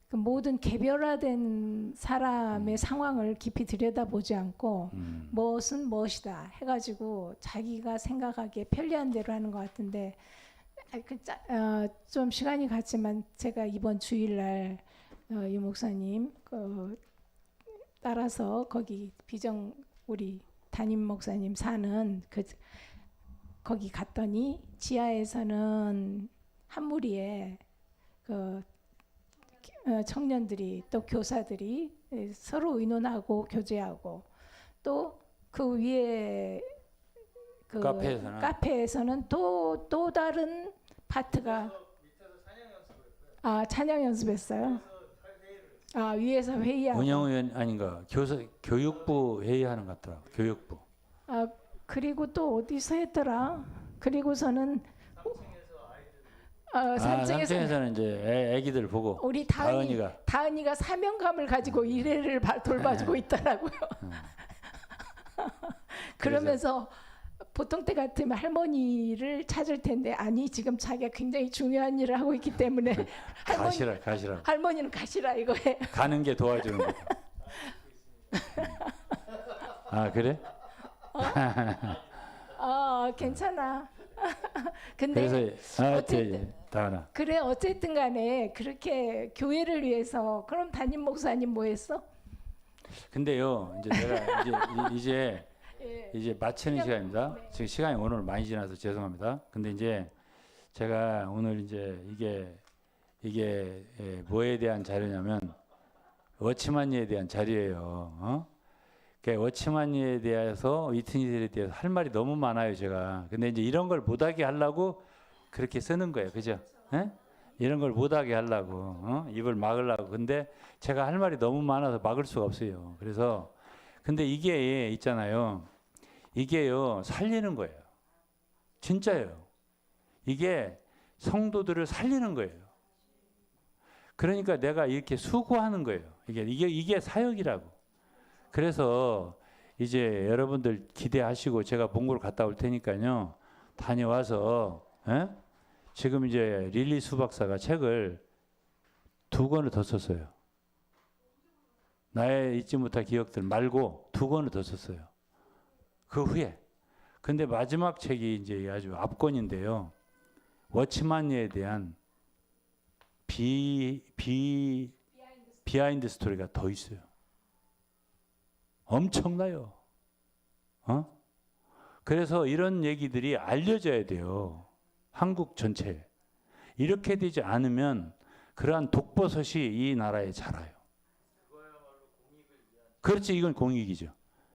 그 모든 개별화된 사람의 상황을 깊이 들여다보지 않고 무엇은 무엇이다 해가지고 자기가 생각하기에 편리한 대로 하는 것 같은데 좀 시간이 갔지만 제가 이번 주일날 유 목사님 따라서 거기 우리 담임 목사님 사는 거기 갔더니 지하에서는 한 무리의 청년들이 또 교사들이 서로 의논하고 교제하고 또 그 위에 카페에서는 또 다른 파트가 찬양 연습했어요. 위에서 회의하고 운영위원 아닌가 교육부 회의하는 것 같더라고. 교육부. 그리고 또 어디서 했더라. 그리고서는 3층에서는 이제 애기들 보고 우리 다은이가 사명감을 가지고 일회를 돌봐주고 있더라고요. 그러면서 보통 때 같으면 할머니를 찾을 텐데 아니 지금 자기가 굉장히 중요한 일을 하고 있기 때문에 가시라. 할머니는 가시라 이거에 가는 게 도와주는 거. 그래? 괜찮아. 근데 그래서 다은아. 그래 어쨌든 간에 그렇게 교회를 위해서 그럼 담임 목사님 뭐 했어? 근데요 이제 내가 이제 마치는 시간입니다. 네. 지금 시간이 오늘 많이 지나서 죄송합니다. 근데 이제 제가 오늘 이제 이게 뭐에 대한 자료냐면 워치만리에 대한 자료예요. 워치만리에 대해서 이튼이들에 대해서 할 말이 너무 많아요 제가. 근데 이제 이런 걸 못하게 하려고 그렇게 쓰는 거예요, 그죠? 이런 걸 못하게 하려고 입을 막으려고. 근데 제가 할 말이 너무 많아서 막을 수가 없어요. 그래서 근데 이게 있잖아요. 이게요 살리는 거예요. 진짜예요. 이게 성도들을 살리는 거예요. 그러니까 내가 이렇게 수고하는 거예요. 이게 사역이라고. 그래서 이제 여러분들 기대하시고 제가 본고를 갔다 올 테니까요. 다녀와서 지금 이제 릴리 수 박사가 책을 2권을 더 썼어요. 나의 잊지 못할 기억들 말고 2권을 더 썼어요. 그 후에. 근데 마지막 책이 이제 아주 압권인데요. 워치만리에 대한 비하인드 스토리가 더 있어요. 엄청나요. 그래서 이런 얘기들이 알려져야 돼요. 한국 전체에. 이렇게 되지 않으면 그러한 독버섯이 이 나라에 자라요. 그렇지, 이건 공익이죠.